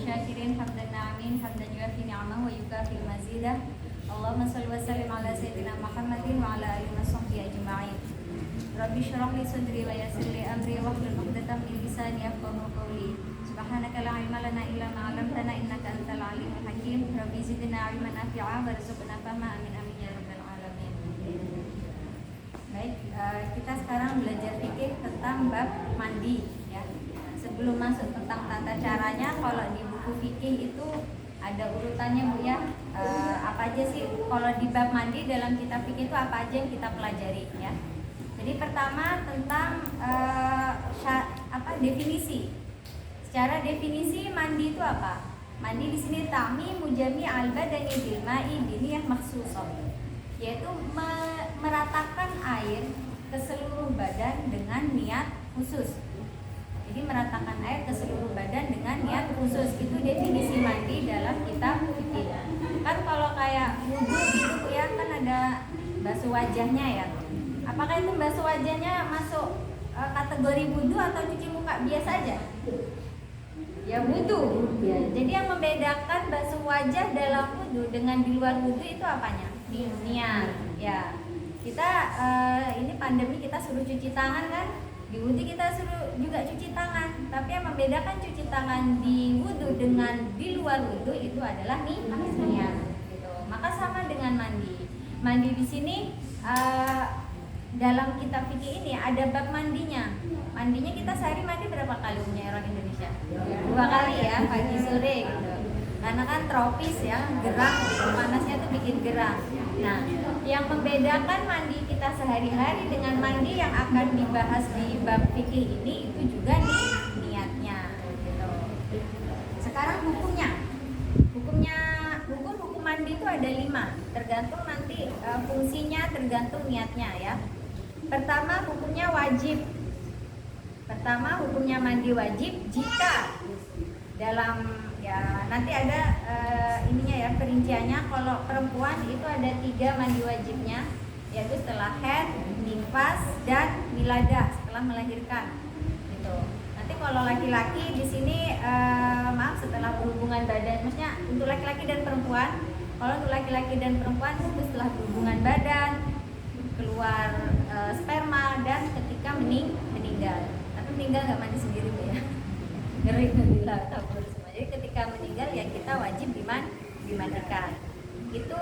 syakirin hamdan na'imin hamdan yuafi ni'amahu wa yukafi mazidah. Allahumma shalli wa sallim ala sayyidina Muhammadin wa ala alihi wa sahbihi ajma'in. Rabbi shrah li sadri wa yassir li amri wahlul 'uqdatam min lisani yafqahu qawli. Subhanaka la ilma lana illa ma 'allamtana innaka antal alimul hakim. Rabbi zidna 'ilman nafi'a warzuqna fahma amin amin ya rabbal alamin. Baik, kita sekarang belajar fikih tentang bab mandi ya. Sebelum masuk tentang tata caranya, kalau di buku fikih itu ada urutannya Bu ya. Apa aja sih kalau di bab mandi dalam kitab fikih itu apa aja yang kita pelajari ya. Jadi pertama tentang definisi. Secara definisi mandi itu apa? Mandi di sini ta'mi mujami al-badani bil ma'i biniyah makhsusah, yaitu meratakan air ke seluruh badan dengan niat khusus. Jadi meratakan air ke seluruh badan dengan niat khusus, itu definisi mandi dalam kitab fikih. Kan kalau kayak wudu gitu ya, kan ada basuh wajahnya ya. Apakah itu basuh wajahnya masuk kategori wudu atau cuci muka biasa aja? Ya wudu ya. Jadi yang membedakan basuh wajah dalam wudu dengan di luar wudu itu apanya? Niat ya. Kita ini pandemi kita suruh cuci tangan kan? Di wudu kita suruh juga cuci tangan, tapi yang membedakan cuci tangan di wudu dengan di luar wudu itu adalah niat gitu. Maka sama dengan mandi. Mandi di sini dalam kitab fikih ini ada bab mandinya. Mandinya kita sehari mandi berapa kali punya orang Indonesia? 2 kali ya, pagi sore gitu. Karena kan tropis ya, gerah, panasnya tuh bikin gerah. Nah, yang membedakan mandi kita sehari-hari dengan mandi yang akan dibahas di bab fikih ini itu juga nih niatnya gitu. Sekarang hukum mandi itu ada 5, tergantung nanti fungsinya, tergantung niatnya ya. Pertama hukumnya mandi wajib jika dalam ya nanti ada ininya ya perinciannya. Kalau perempuan itu ada 3 mandi wajibnya, yaitu setelah haid, nifas, dan wiladah setelah melahirkan gitu. Nanti kalau laki-laki di sini setelah berhubungan badan, maksudnya untuk laki-laki dan perempuan. Kalau untuk laki-laki dan perempuan itu setelah berhubungan badan, keluar sperma, dan ketika meninggal. Tapi meninggal nggak mandi sendiri Bu ya. Ngeri bila tabur semua. Jadi ketika meninggal ya kita wajib dimandikan. Itu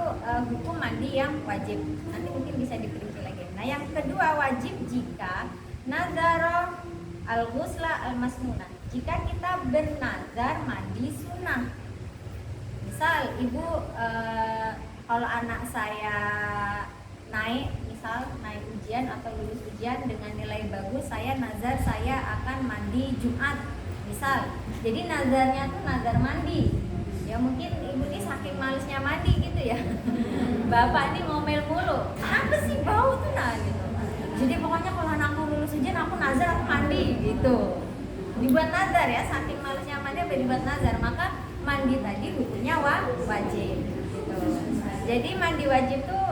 hukum mandi yang wajib. Nanti mungkin bisa diperinci lagi. Nah, yang kedua wajib jika nazara al-ghusla al-masnunah. Jika kita bernazar mandi sunnah. Misal ibu kalau anak saya naik ujian atau lulus ujian dengan nilai bagus, saya nazar saya akan mandi Jumat misal. Jadi nazarnya tuh nazar mandi ya. Mungkin ibu ini saking malesnya mandi gitu ya. Bapak ini ngomel mulu, apa sih bau tuh nah gitu. Jadi pokoknya kalau anakku lulus ujian aku nazar aku mandi gitu. Dibuat nazar ya, saking malesnya mandi apa dibuat nazar. Maka mandi tadi hukumnya wajib gitu. Jadi mandi wajib tuh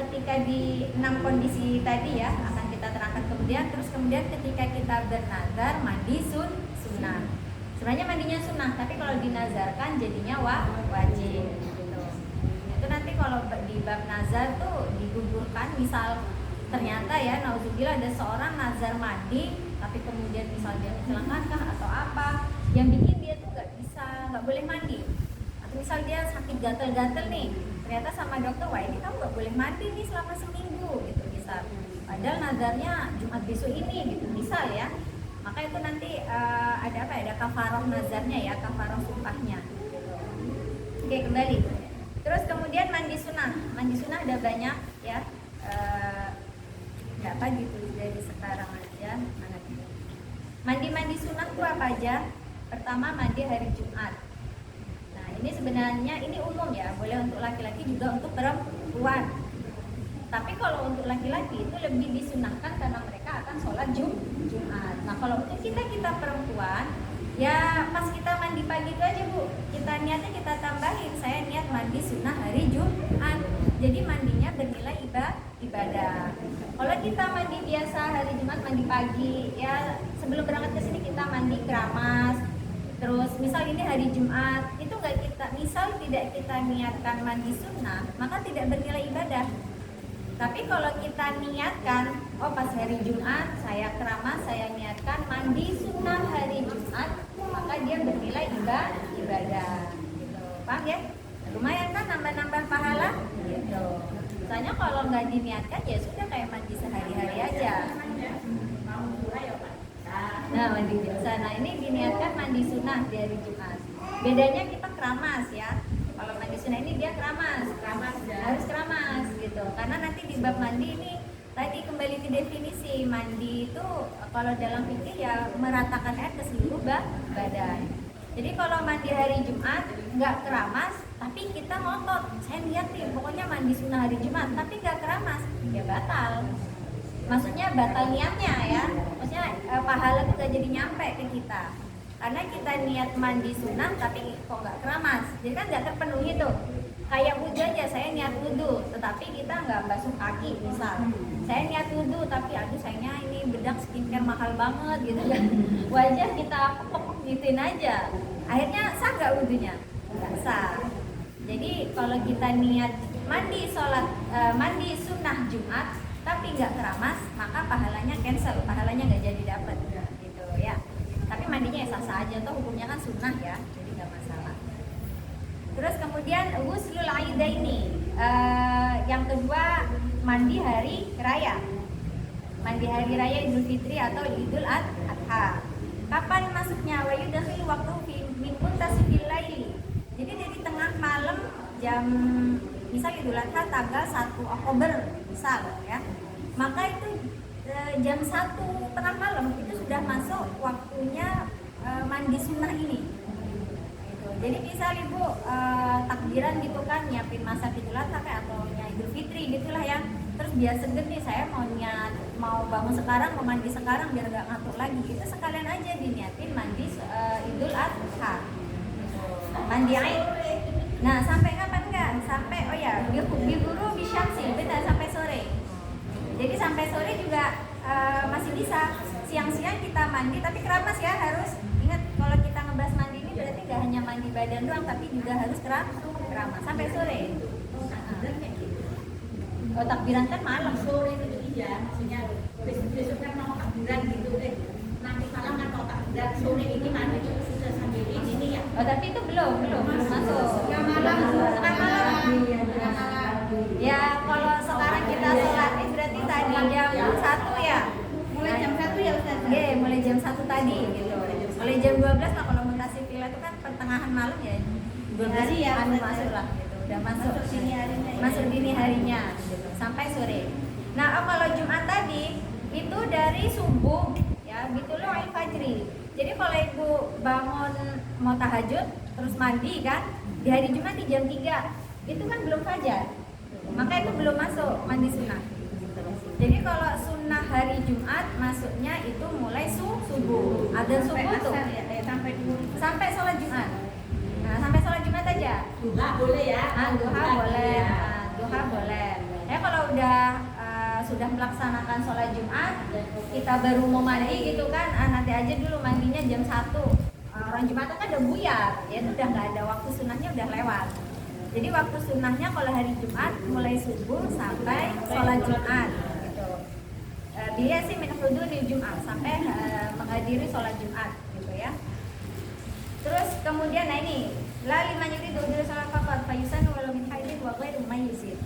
ketika di 6 kondisi tadi ya akan kita terangkan kemudian. Terus kemudian ketika kita bernazar mandi sunnah. Sebenarnya mandinya sunnah, tapi kalau dinazarkan jadinya wajib gitu. Itu nanti kalau di bab nazar tuh digugurkan. Misal ternyata ya nauzubillah ada seorang nazar mandi, tapi kemudian misal dia kecelakaan kah atau apa yang bikin dia tuh nggak boleh mandi. Atau misal dia sakit gatel-gatel nih, ternyata sama dokter, wah ini kamu nggak boleh mandi nih selama seminggu gitu misal. Padahal nazarnya Jumat besok ini gitu misal ya. Maka itu nanti ada kafaroh nazarnya ya, kafaroh sumpahnya. Oke, kembali. Terus kemudian mandi sunnah. Mandi sunnah ada banyak ya. Berapa ditulis dari sekarang aja. Mandi sunnah itu apa aja? Pertama mandi hari Jumat. Nah ini sebenarnya ini umum ya, boleh untuk laki-laki juga untuk perempuan. Tapi kalau untuk laki-laki itu lebih disunahkan karena mereka akan sholat Jumat. Nah kalau untuk kita perempuan, ya pas kita mandi pagi itu aja Bu, kita niatnya kita tambahin, saya niat mandi sunnah hari Jumat. Jadi mandinya bernilai ibadah. Kalau kita mandi biasa hari Jumat, mandi pagi, ya sebelum berangkat ke sini kita mandi keramas, Terus misal ini hari Jumat, itu nggak kita, misal tidak kita niatkan mandi sunnah, maka tidak bernilai ibadah. Tapi kalau kita niatkan, oh pas hari Jumat saya keramas, saya niatkan mandi sunnah hari Jumat, maka dia bernilai ibadah. Gitu. Paham ya? Lumayan kan nambah-nambah pahala? Gitu. Misalnya kalau nggak diniatkan ya sudah kayak mandi sehari-hari aja. Nah, mandi biasa. Nah, ini diniatkan mandi sunnah di hari Jumat. Bedanya kita keramas ya. Kalau mandi sunnah ini dia keramas ya. Harus keramas gitu. Karena nanti di bab mandi ini tadi kembali ke definisi mandi itu kalau dalam fikih ya meratakan air ke seluruh badan. Jadi kalau mandi hari Jumat nggak keramas, tapi kita ngotot, saya niat nih pokoknya mandi sunnah hari Jumat, tapi nggak keramas, ya batal. Maksudnya batal niatnya ya, maksudnya pahala itu gak jadi nyampe ke kita karena kita niat mandi sunnah tapi kok nggak keramas, jadi kan nggak terpenuhi tuh. Kayak wudhu aja, saya niat wudhu tetapi kita nggak basuh kaki misal. Saya niat wudhu tapi aduh sayangnya ini bedak skincare mahal banget gitu kan, wajah kita pepek gituin aja, akhirnya sah nggak wudhunya? Nggak sah. Jadi kalau kita niat mandi sunnah Jumat tapi nggak keramas, maka pahalanya cancel, pahalanya nggak jadi dapat gitu ya. Tapi mandinya ya sah-sah aja, toh hukumnya kan sunnah ya, jadi nggak masalah. Terus kemudian ghuslul aidaini, yang kedua mandi hari raya, mandi hari raya Idul Fitri atau Idul Adha. Kapan masuknya? Wa yudkhil waqtu min muntasifil laili. Jadi dari tengah malam jam misal Idul Adha tanggal 1 Oktober misal ya, maka itu jam 1 tengah malam itu sudah masuk waktunya mandi sunnah ini gitu. Jadi misal ibu takbiran gitu kan, nyiapin masak Idul Adha atau Idul Fitri gitulah ya, terus biar seger nih saya mau bangun sekarang, mau mandi sekarang biar gak ngantuk lagi, itu sekalian aja diniatin mandi Idul Adha gitu. Mandi Aid. Nah, sampai kapan enggak? Sampai diburu bisyamsi, beda sampai sore. Jadi sampai sore juga masih bisa. Siang-siang kita mandi tapi keramas ya, harus ingat kalau kita ngebahas mandi ini berarti nggak hanya mandi badan doang tapi juga harus keramas sampai sore. Oh, takbiran kan malam. Sore itu iya, maksudnya besok kan mau takbiran gitu deh. Nanti malam kan mau takbiran, sore ini mandi sudah sampai ini ya. Oh, tapi itu belum masuk. Tengah malam. Ya, kalau sekarang kita sholat berarti tadi jam 1 ya. Mulai jam 1 ya Ustaz? Iya, mulai jam 1 tadi gitu. Mulai jam 12 lah kalau mutasi villa itu kan pertengahan malam ya. 12 ya, masuk lah gitu. Udah masuk dini harinya. Masuk dini harinya gitu, sampai sore. Nah, kalau Jumat tadi itu dari subuh ya, bitulu al-fajri. Jadi kalau ibu bangun mau tahajud terus mandi kan, di hari Jumat di jam 3 itu kan belum fajar, maka itu belum masuk mandi sunnah. Jadi kalau sunnah hari Jumat masuknya itu mulai subuh, ada subuh tuh sampai sholat Jumat. Nah, sampai sholat Jumat aja. Duha boleh ya? Duha boleh. Duha boleh. Ya kalau udah sudah melaksanakan sholat Jumat, kita baru mau mandi gitu kan, nanti aja dulu mandinya jam 1. Orang Jumat kan udah buyar, ya itu udah nggak ada, waktu sunnahnya udah lewat. Jadi waktu sunnahnya kalau hari Jumat mulai subuh sampai sholat Jumat gitu. Dia sih min huduril Jumat, sampai menghadiri sholat Jumat gitu ya. Terus kemudian nah ini la liman yuridu sholat faqat fayusan walau min haidin wa ghairu mumayyizin.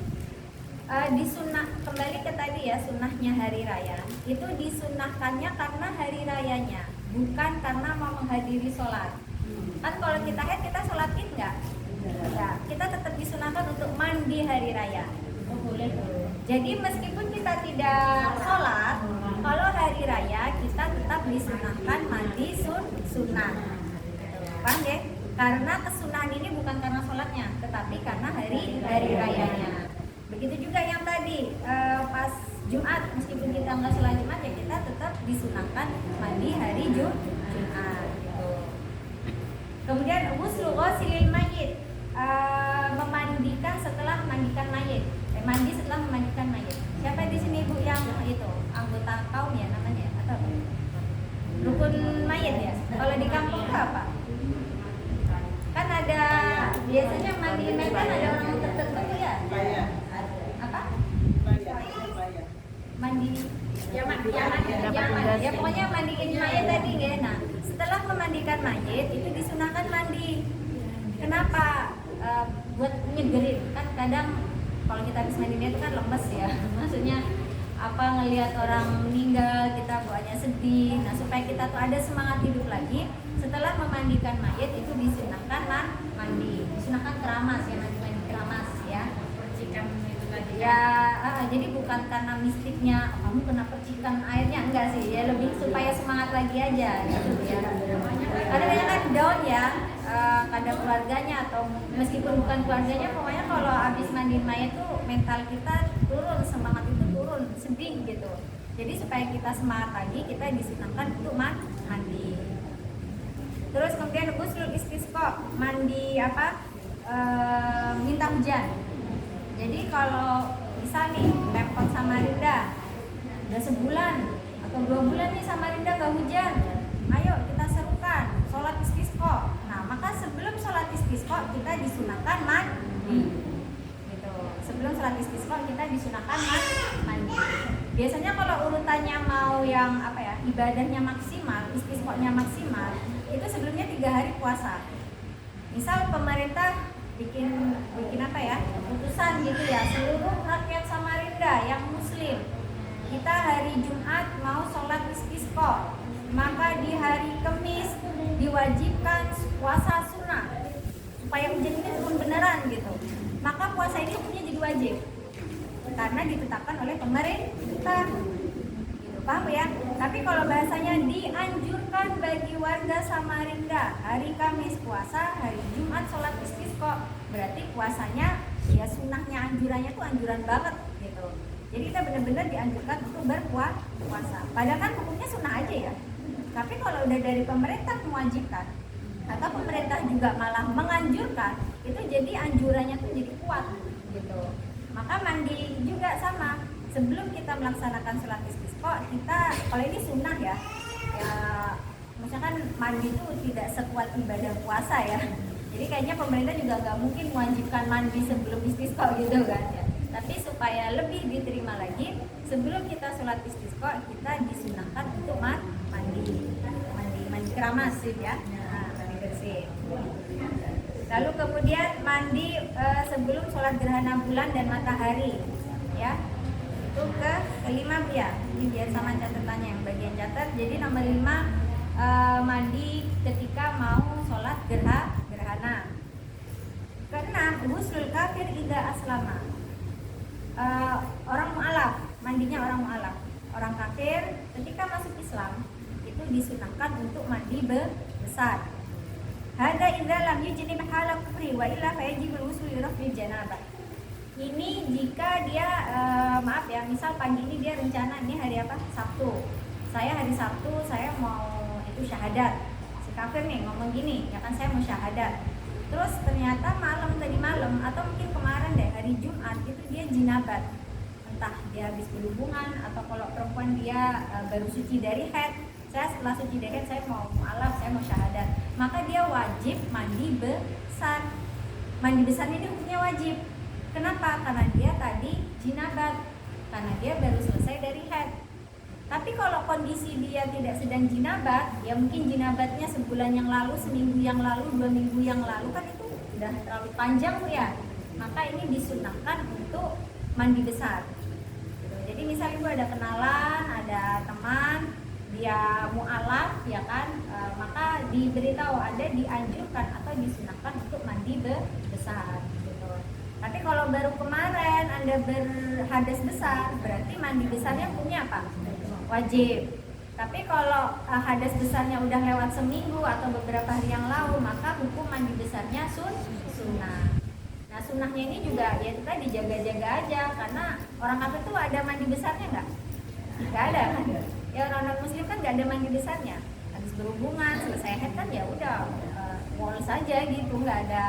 Disunnah, kembali ke tadi ya, sunnahnya hari raya itu disunnahkannya karena hari rayanya, bukan karena mau menghadiri sholat. Kan kalau kita haid kita sholat id nggak? Ya, kita tetap disunahkan untuk mandi hari raya. Jadi meskipun kita tidak sholat, kalau hari raya kita tetap disunahkan mandi sunnah. Paham ya? Karena kesunahan ini bukan karena sholatnya, tetapi karena hari rayanya. Begitu juga yang tadi pas Jumat, meskipun kita nggak sholat Jumat ya kita tetap disunahkan mandi hari Jumat. Gitu. Kemudian ghuslu ghasilil mayyit, memandikan setelah memandikan mayit. Mandi setelah memandikan mayit. Siapa di sini Bu yang itu anggota kaum ya namanya atau apa? Rukun mayit ya. Kalau di kampung apa? Biasanya mandiin mayat kan ada orang tertentu ya. Bayar. Apa? Bayar. Mandi. Ya pokoknya mandiin mayat tadi ya. Nah, setelah memandikan mayat itu disunahkan mandi. Kenapa? Buat nyegerin. Kan kadang kalau kita habis mandinya itu kan lemes ya. Maksudnya apa, ngelihat orang meninggal kita buatnya sedih. Nah, supaya kita tuh ada semangat hidup lagi, setelah memandikan mayat itu disunahkan mandi. Disunahkan keramas ya, mandi keramas ya. Percikan itu tadi Ya, jadi bukan karena mistiknya kamu kena percikan airnya, enggak sih, ya lebih supaya semangat lagi aja gitu ya. Kadang-kadang kan down ya, kadang keluarganya atau meskipun bukan keluarganya, pokoknya kalau habis mandiin mayat tuh mental kita turun, semangat itu turun, sedih gitu. Jadi supaya kita semangat lagi, kita disunahkan untuk mandi. Terus kemudian ghuslul istisqa, mandi apa? Minta hujan. Jadi kalau misal nih Pemkot Samarinda udah sebulan atau 2 bulan nih Samarinda nggak hujan, ayo kita serukan sholat istisqa. Nah, maka sebelum sholat istisqa kita disunahkan mandi. Gitu. Sebelum sholat istisqa kita disunahkan mandi. Biasanya kalau urutannya mau yang apa ya, ibadahnya maksimal, istisqanya maksimal, itu sebelumnya 3 hari puasa. Misal pemerintah bikin apa ya, keputusan gitu ya, seluruh rakyat Samarinda yang muslim kita hari Jumat mau sholat istisqa, maka di hari Kamis diwajibkan puasa sunnah supaya hujan ini turun beneran gitu. Maka puasa ini hukumnya jadi wajib karena ditetapkan oleh pemerintah gitu, paham ya? Tapi kalau bahasanya dianjurkan bagi warga Samarinda hari Kamis puasa, hari Jumat sholat istisqa, berarti puasanya ya sunnahnya, anjurannya tuh anjuran banget gitu. Jadi kita benar-benar dianjurkan untuk berpuasa. Padahal kan hukumnya sunnah aja ya. Tapi kalau udah dari pemerintah mewajibkan atau pemerintah juga malah menganjurkan, itu jadi anjurannya tuh jadi kuat gitu. Maka mandi juga sama. Sebelum kita melaksanakan sholat istisqa, kita, kalau ini sunnah ya, misalkan mandi itu tidak sekuat ibadah puasa ya. Jadi kayaknya pemerintah juga nggak mungkin mewajibkan mandi sebelum istisqa gitu kan ya. Tapi supaya lebih diterima lagi, sebelum kita sholat istisqa kita disunahkan untuk mandi keramas ya, mandi bersih. Lalu kemudian mandi sebelum sholat gerhana bulan dan matahari ya. Itu kelima ya, ini biar sama catatannya yang bagian catat. Jadi nomor 5 mandi ketika mau sholat gerhana. Keenam, ghuslul kafir idza aslama. Orang mu'alaf, mandinya orang mu'alaf. Orang kafir ketika masuk Islam itu disunahkan untuk mandi besar. Hada idza lam yujnib hala kufri wa illa fayajibul ghusl li raf'il janabah. Ini jika dia maaf ya, misal pagi ini dia rencana ini hari apa? Sabtu. Saya hari Sabtu saya mau itu syahadat. Si kafir nih ngomong gini, ya kan saya mau syahadat. Terus ternyata tadi malam atau mungkin kemarin deh hari Jumat itu dia jinabat. Entah dia habis berhubungan atau kalau perempuan dia baru suci dari haid. Saya setelah suci dari haid saya mau mu'alaf, saya mau syahadat. Maka dia wajib mandi besar. Mandi besarnya ini hukumnya wajib. Kenapa? Karena dia tadi jinabat, karena dia baru selesai dari haid. Tapi kalau kondisi dia tidak sedang jinabat, ya mungkin jinabatnya sebulan yang lalu, seminggu yang lalu, 2 minggu yang lalu, kan itu sudah terlalu panjang tuh ya. Maka ini disunahkan untuk mandi besar. Jadi misalnya ibu ada kenalan, ada teman, dia mu'alaf ya kan, maka diberitahu, ada dianjurkan atau disunahkan untuk mandi besar. Tapi kalau baru kemarin Anda berhadas besar, berarti mandi besarnya hukumnya apa? Wajib. Tapi kalau hadas besarnya udah lewat seminggu atau beberapa hari yang lalu, maka hukum mandi besarnya sunnah. Nah, sunnahnya ini juga ya kita dijaga-jaga aja, karena orang kafir tuh ada mandi besarnya nggak? Nggak ada kan? Ya orang non-muslim kan nggak ada mandi besarnya. Habis berhubungan, selesai haid kan ya udah mulus saja gitu, nggak ada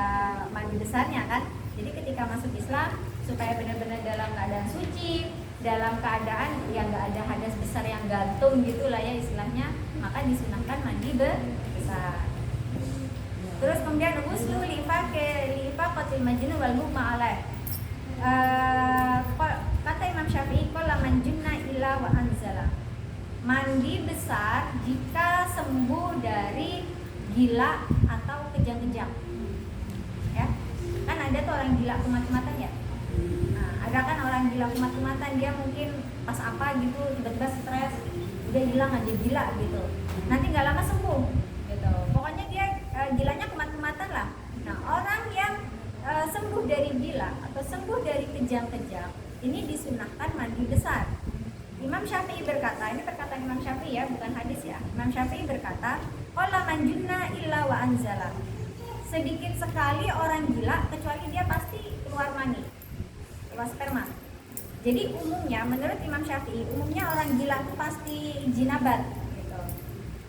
mandi besarnya kan? Jadi ketika masuk Islam, supaya benar-benar dalam keadaan suci, dalam keadaan yang nggak ada hadas besar yang gantung gitulah ya istilahnya, maka disunahkan mandi besar. Terus kemudian ghuslu lifaqatil majnun wal mughma alaih. Kata Imam Syafi'i, qala man junna illa wa anzala. Mandi besar jika sembuh dari gila atau kejang-kejang. Ya. Kan ada tuh orang gila kumat-kumatan ya. Nah, ada kan orang gila kumat-kumatan, dia mungkin pas apa gitu tiba-tiba stres, udah hilang aja gila gitu. Nanti nggak lama sembuh gitu. Pokoknya dia gilanya kumat-kumatan lah. Nah, orang yang sembuh dari gila atau sembuh dari kejang-kejang ini disunahkan mandi besar. Imam Syafi'i berkata, ini perkataan Imam Syafi'i ya, bukan hadis ya. Imam Syafi'i berkata, qala man junna illa wa anzala. Sedikit sekali orang gila kecuali dia pasti keluar mani, keluar sperma. Jadi umumnya menurut Imam Syafi'i, umumnya orang gila itu pasti jinabat gitu.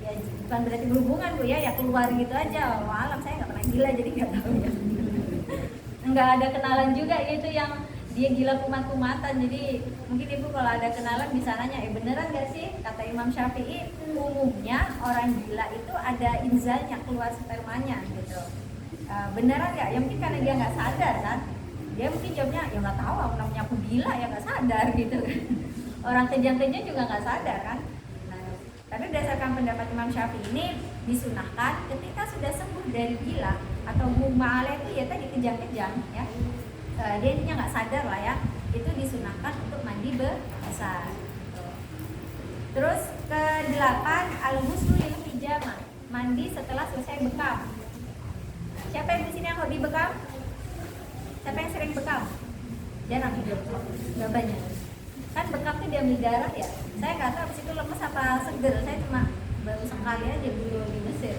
Ya bukan berarti berhubungan Bu ya, ya keluar gitu aja. Walam, saya nggak pernah gila jadi nggak tahu ya. Nggak ada kenalan juga itu yang dia gila kumat-kumatan. Jadi mungkin ibu kalau ada kenalan bisa nanya, beneran gak sih kata Imam Syafi'i umumnya orang gila itu ada inzalnya, keluar spermanya gitu. Beneran gak? Ya mungkin karena dia nggak sadar kan, dia mungkin jawabnya ya nggak tahu, aku namanya aku gila ya nggak sadar gitu kan. Orang kejang-kejang juga nggak sadar kan. Nah, tapi berdasarkan pendapat Imam Syafi'i ini disunahkan ketika sudah sembuh dari gila atau mughma alaih itu ya tadi kejang-kejang ya. Dia intinya nggak sadar lah ya, itu disunahkan untuk mandi besar. Terus ke-8 al-ghuslu lil hijamah, mandi setelah selesai bekam. Siapa yang di sini yang hobi bekam? Siapa yang sering bekam? Jarang hidup, nggak banyak. Kan bekam tuh diambil darah ya. Saya nggak tahu abis itu lemes apa seger. Saya cuma baru sekali aja dulu di Mesir.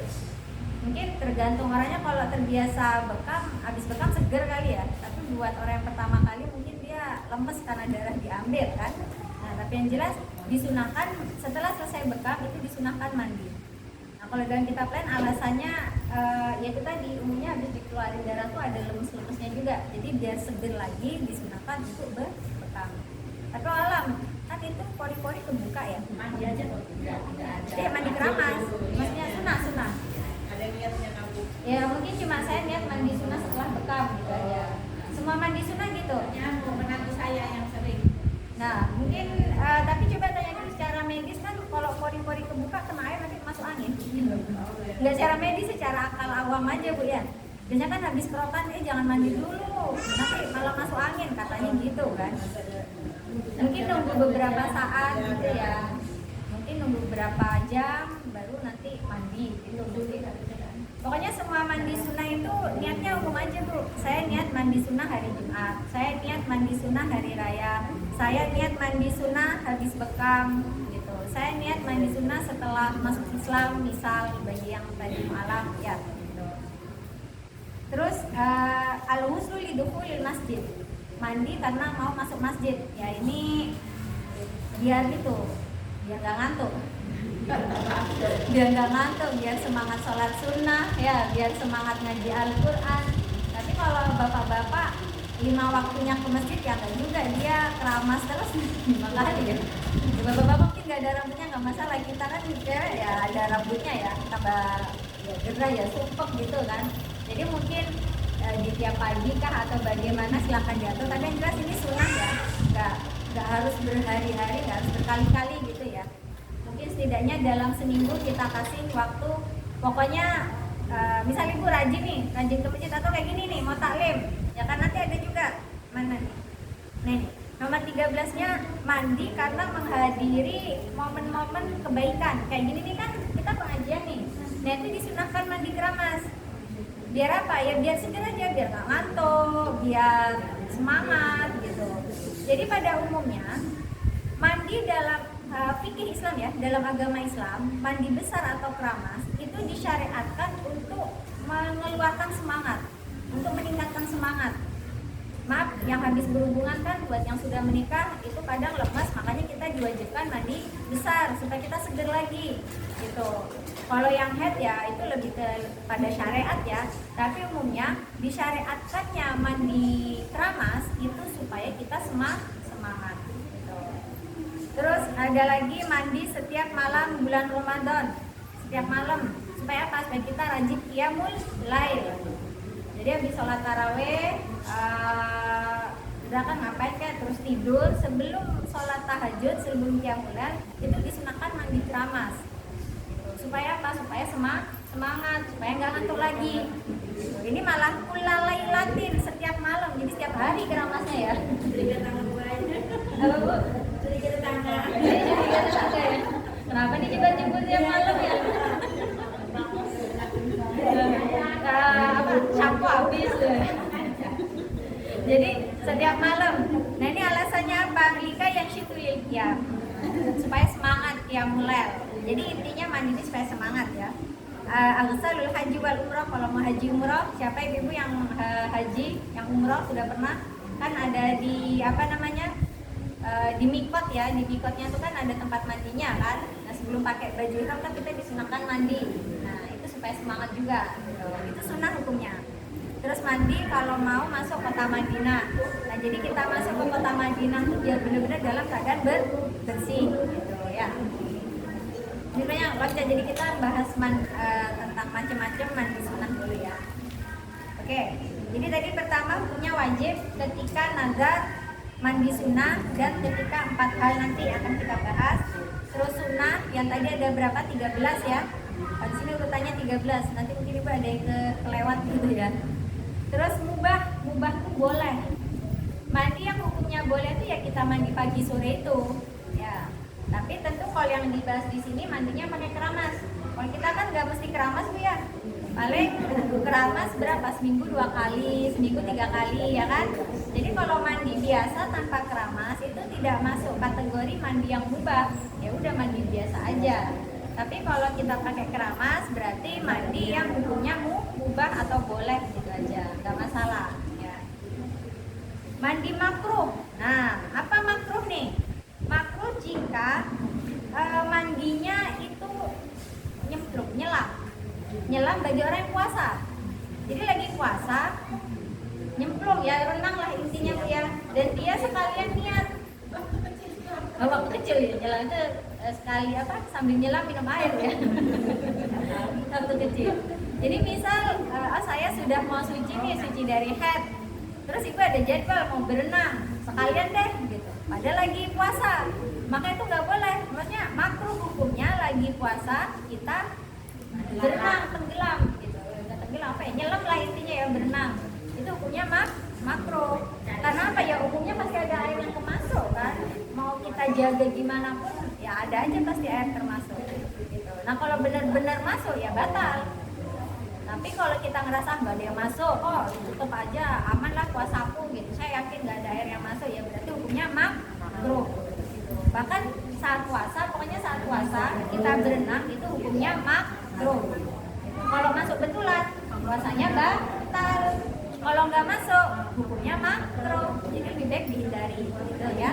Mungkin tergantung orangnya, kalau terbiasa bekam, habis bekam seger kali ya. Tapi buat orang yang pertama kali mungkin dia lemes karena darah diambil kan. Nah, tapi yang jelas disunahkan setelah selesai bekam itu disunahkan mandi. Nah, kalau dalam kitab lain alasannya ya itu tadi, umumnya habis dikeluarin darah tuh ada lemes-lemesnya juga. Jadi biar seger lagi disunahkan untuk bekam. Tapi alam kan itu pori-pori kebuka ya. Mandi aja kok. Jadi mandi keramas. Maksudnya sunah. Ada niatnya kamu. Ya mungkin cuma saya niat mandi sunnah setelah bekam gitu aja. Semua mandi sunnah gitu. Ya, menantu saya yang sering. Nah mungkin tapi coba tanyakan secara medis kan, kalau pori-pori kebuka kena air nanti masuk angin. Nggak secara medis, secara akal awam aja Bu ya. Biasanya kan habis kerokan jangan mandi dulu, nanti malah masuk angin katanya gitu kan. Mungkin nunggu beberapa saat gitu ya. Mungkin nunggu beberapa jam baru nanti mandi gitu. Pokoknya semua mandi sunnah itu niatnya umum aja Bu. Saya niat mandi sunnah hari Jumat, saya niat mandi sunnah hari raya, saya niat mandi sunnah habis bekam gitu. Saya niat mandi sunnah setelah masuk Islam, misal bagi yang tadi malam ya gitu. Terus al-ghuslu lidukhulil masjid, mandi karena mau masuk masjid. Ya ini biar gitu, biar gak ngantuk. Biar nggak ngantuk, biar semangat sholat sunnah ya, biar semangat ngaji Al-Quran. Tapi kalau bapak-bapak 5 waktunya ke masjid ya nggak juga, dia keramas terus 5 kali ya. Bapak-bapak mungkin nggak ada rambutnya nggak masalah, kita kan cewek ya ada rambutnya ya, tambah ya gerah ya sumpek gitu kan. Jadi mungkin di tiap pagi kah atau bagaimana silahkan diatur. Tapi yang jelas ini sunnah ya, nggak harus berhari-hari, nggak harus berkali-kali gitu ya. Mungkin setidaknya dalam seminggu kita kasih waktu, pokoknya misalnya ibu rajin ke masjid atau kayak gini nih mau taklim ya kan, nanti ada juga mana nih nomor 13-nya mandi karena menghadiri momen-momen kebaikan kayak gini nih kan, kita pengajian nih, nah itu disunahkan mandi keramas. Biar apa ya, biar seger aja, biar gak ngantuk, biar semangat gitu. Jadi pada umumnya mandi dalam fikih Islam ya, dalam agama Islam, mandi besar atau keramas itu disyariatkan untuk mengeluarkan semangat, untuk meningkatkan semangat. Maaf, yang habis berhubungan kan buat yang sudah menikah itu kadang lemas, makanya kita diwajibkan mandi besar supaya kita seger lagi gitu. Kalau yang head ya itu lebih pada syariat ya, tapi umumnya disyariatkannya mandi keramas itu supaya kita semangat. Terus ada lagi mandi setiap malam bulan Ramadan, setiap malam supaya apa? Supaya kita rajin qiyamul lail. Jadi habis sholat taraweh udah kan ngapain kan, terus tidur. Sebelum sholat tahajud, sebelum qiyamul lail itu disunahkan mandi keramas gitu. Supaya apa? Supaya semangat, supaya nggak ngantuk lagi gitu. Ini malah kulalailatin, setiap malam, jadi setiap hari keramasnya ya. Berikan tangan banyak. Apa Bu? Berikan tangan. Kenapa nih jebut-jebut tiap malam ya? Apa? Shampoo habis. Jadi setiap malam. Nah ini alasannya apa? Lika yang syitulil qiyam, supaya semangat qiyamul lail. Jadi intinya mandi ini supaya semangat ya. Agsalul haji wal umrah, kalau mau haji umrah, siapa ibu yang haji, yang umrah sudah pernah kan ada di apa namanya? Di mikot ya, di mikotnya itu kan ada tempat mandinya kan. Nah sebelum pakai baju ihram kan kita disunahkan mandi. Nah itu supaya semangat juga gitu. Itu sunnah hukumnya. Terus mandi kalau mau masuk kota Madinah. Nah jadi kita masuk ke kota Madinah itu biar benar-benar dalam keadaan bersih gitu ya. Ini banyak loncat, jadi kita bahas tentang macam-macam mandi sunnah dulu ya. Oke, jadi tadi pertama hukumnya wajib ketika nazar, mandi sunnah, dan ketika 4 hal nanti akan kita bahas. Terus sunnah yang tadi ada berapa? 13 ya. Di sini urutannya 13. Nanti mungkin ibu ada yang kelewat gitu ya. Terus mubah tuh boleh. Mandi yang hukumnya boleh itu ya kita mandi pagi sore itu. Ya. Tapi tentu kalau yang dibahas di sini mandinya pakai keramas. Kalau kita kan nggak mesti keramas Bu ya. Paling keramas berapa? Seminggu 2 kali, seminggu 3 kali ya kan. Jadi kalau mandi biasa tanpa keramas itu tidak masuk kategori mandi yang mubah. Ya udah mandi biasa aja. Tapi kalau kita pakai keramas berarti mandi yang hukumnya mubah atau boleh gitu aja, nggak masalah. Ya. Mandi makruh. Nah, apa makruh nih? Makruh jika mandinya itu nyemplung, nyelam bagi orang yang puasa. Jadi lagi puasa, nyemplung ya, renang lah intinya Bu ya. Dan dia sekalian niat. Waktu kecil ya, nyelam itu sekali apa sambil nyelam minum air ya. Waktu kecil. Jadi misal saya sudah mau suci nih, suci dari haid. Terus ibu ada jadwal mau berenang, sekalian deh gitu. Padahal lagi puasa. Maka itu nggak boleh. Maksudnya makruh hukumnya lagi puasa kita berenang, tenggelam gitu. Nggak tenggelam apa ya? Nyelam lah intinya ya, berenang. Itu hukumnya makruh. Karena apa ya? Hukumnya pasti ada air yang kemasuk kan. Mau kita jaga gimana pun ya ada aja pasti air termasuk gitu. Nah kalau benar-benar masuk ya batal. Tapi kalau kita ngerasa nggak ada yang masuk, oh tutup aja, aman lah puasaku gitu. Saya yakin nggak ada air yang masuk, ya berarti hukumnya makruh. Gitu. Bahkan saat puasa, pokoknya saat puasa kita berenang itu hukumnya makruh. Gitu. Kalau masuk betulan, puasanya batal. Kalau nggak masuk, hukumnya makruh. Jadi lebih baik dihindari, gitu ya.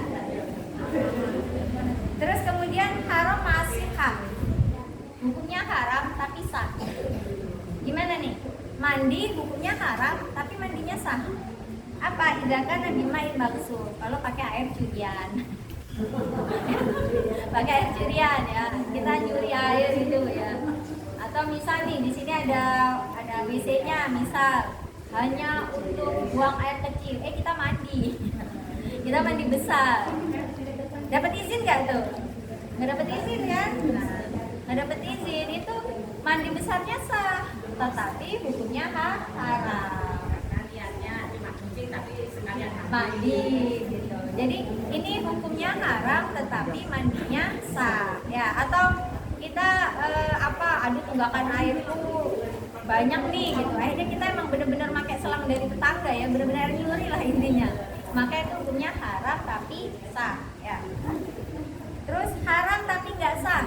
Terus kemudian haram masihah, hukumnya haram tapi sah. Gimana nih? Mandi hukumnya haram tapi mandinya sah. Apa? Idakan nabi main maksud. Kalau pakai air curian. Pakai air curian ya. Kita nyuri air itu ya. Atau misal nih di sini ada WC-nya, misal hanya untuk buang air kecil. Kita mandi. Kita mandi besar. Dapat izin nggak tuh? Nggak dapat izin kan? Nggak dapat izin itu mandi besarnya sah, tetapi hukumnya haram. Niatnya cuma cuci tapi sekalian Mandi gitu. Jadi ini hukumnya haram tetapi mandinya sah. Ya, atau kita aduh tunggakan air itu banyak nih gitu. Akhirnya kita emang benar-benar pakai selang dari tetangga ya, benar-benar nyuri lah intinya. Maka itu hukumnya haram tapi sah ya. Terus haram tapi nggak sah.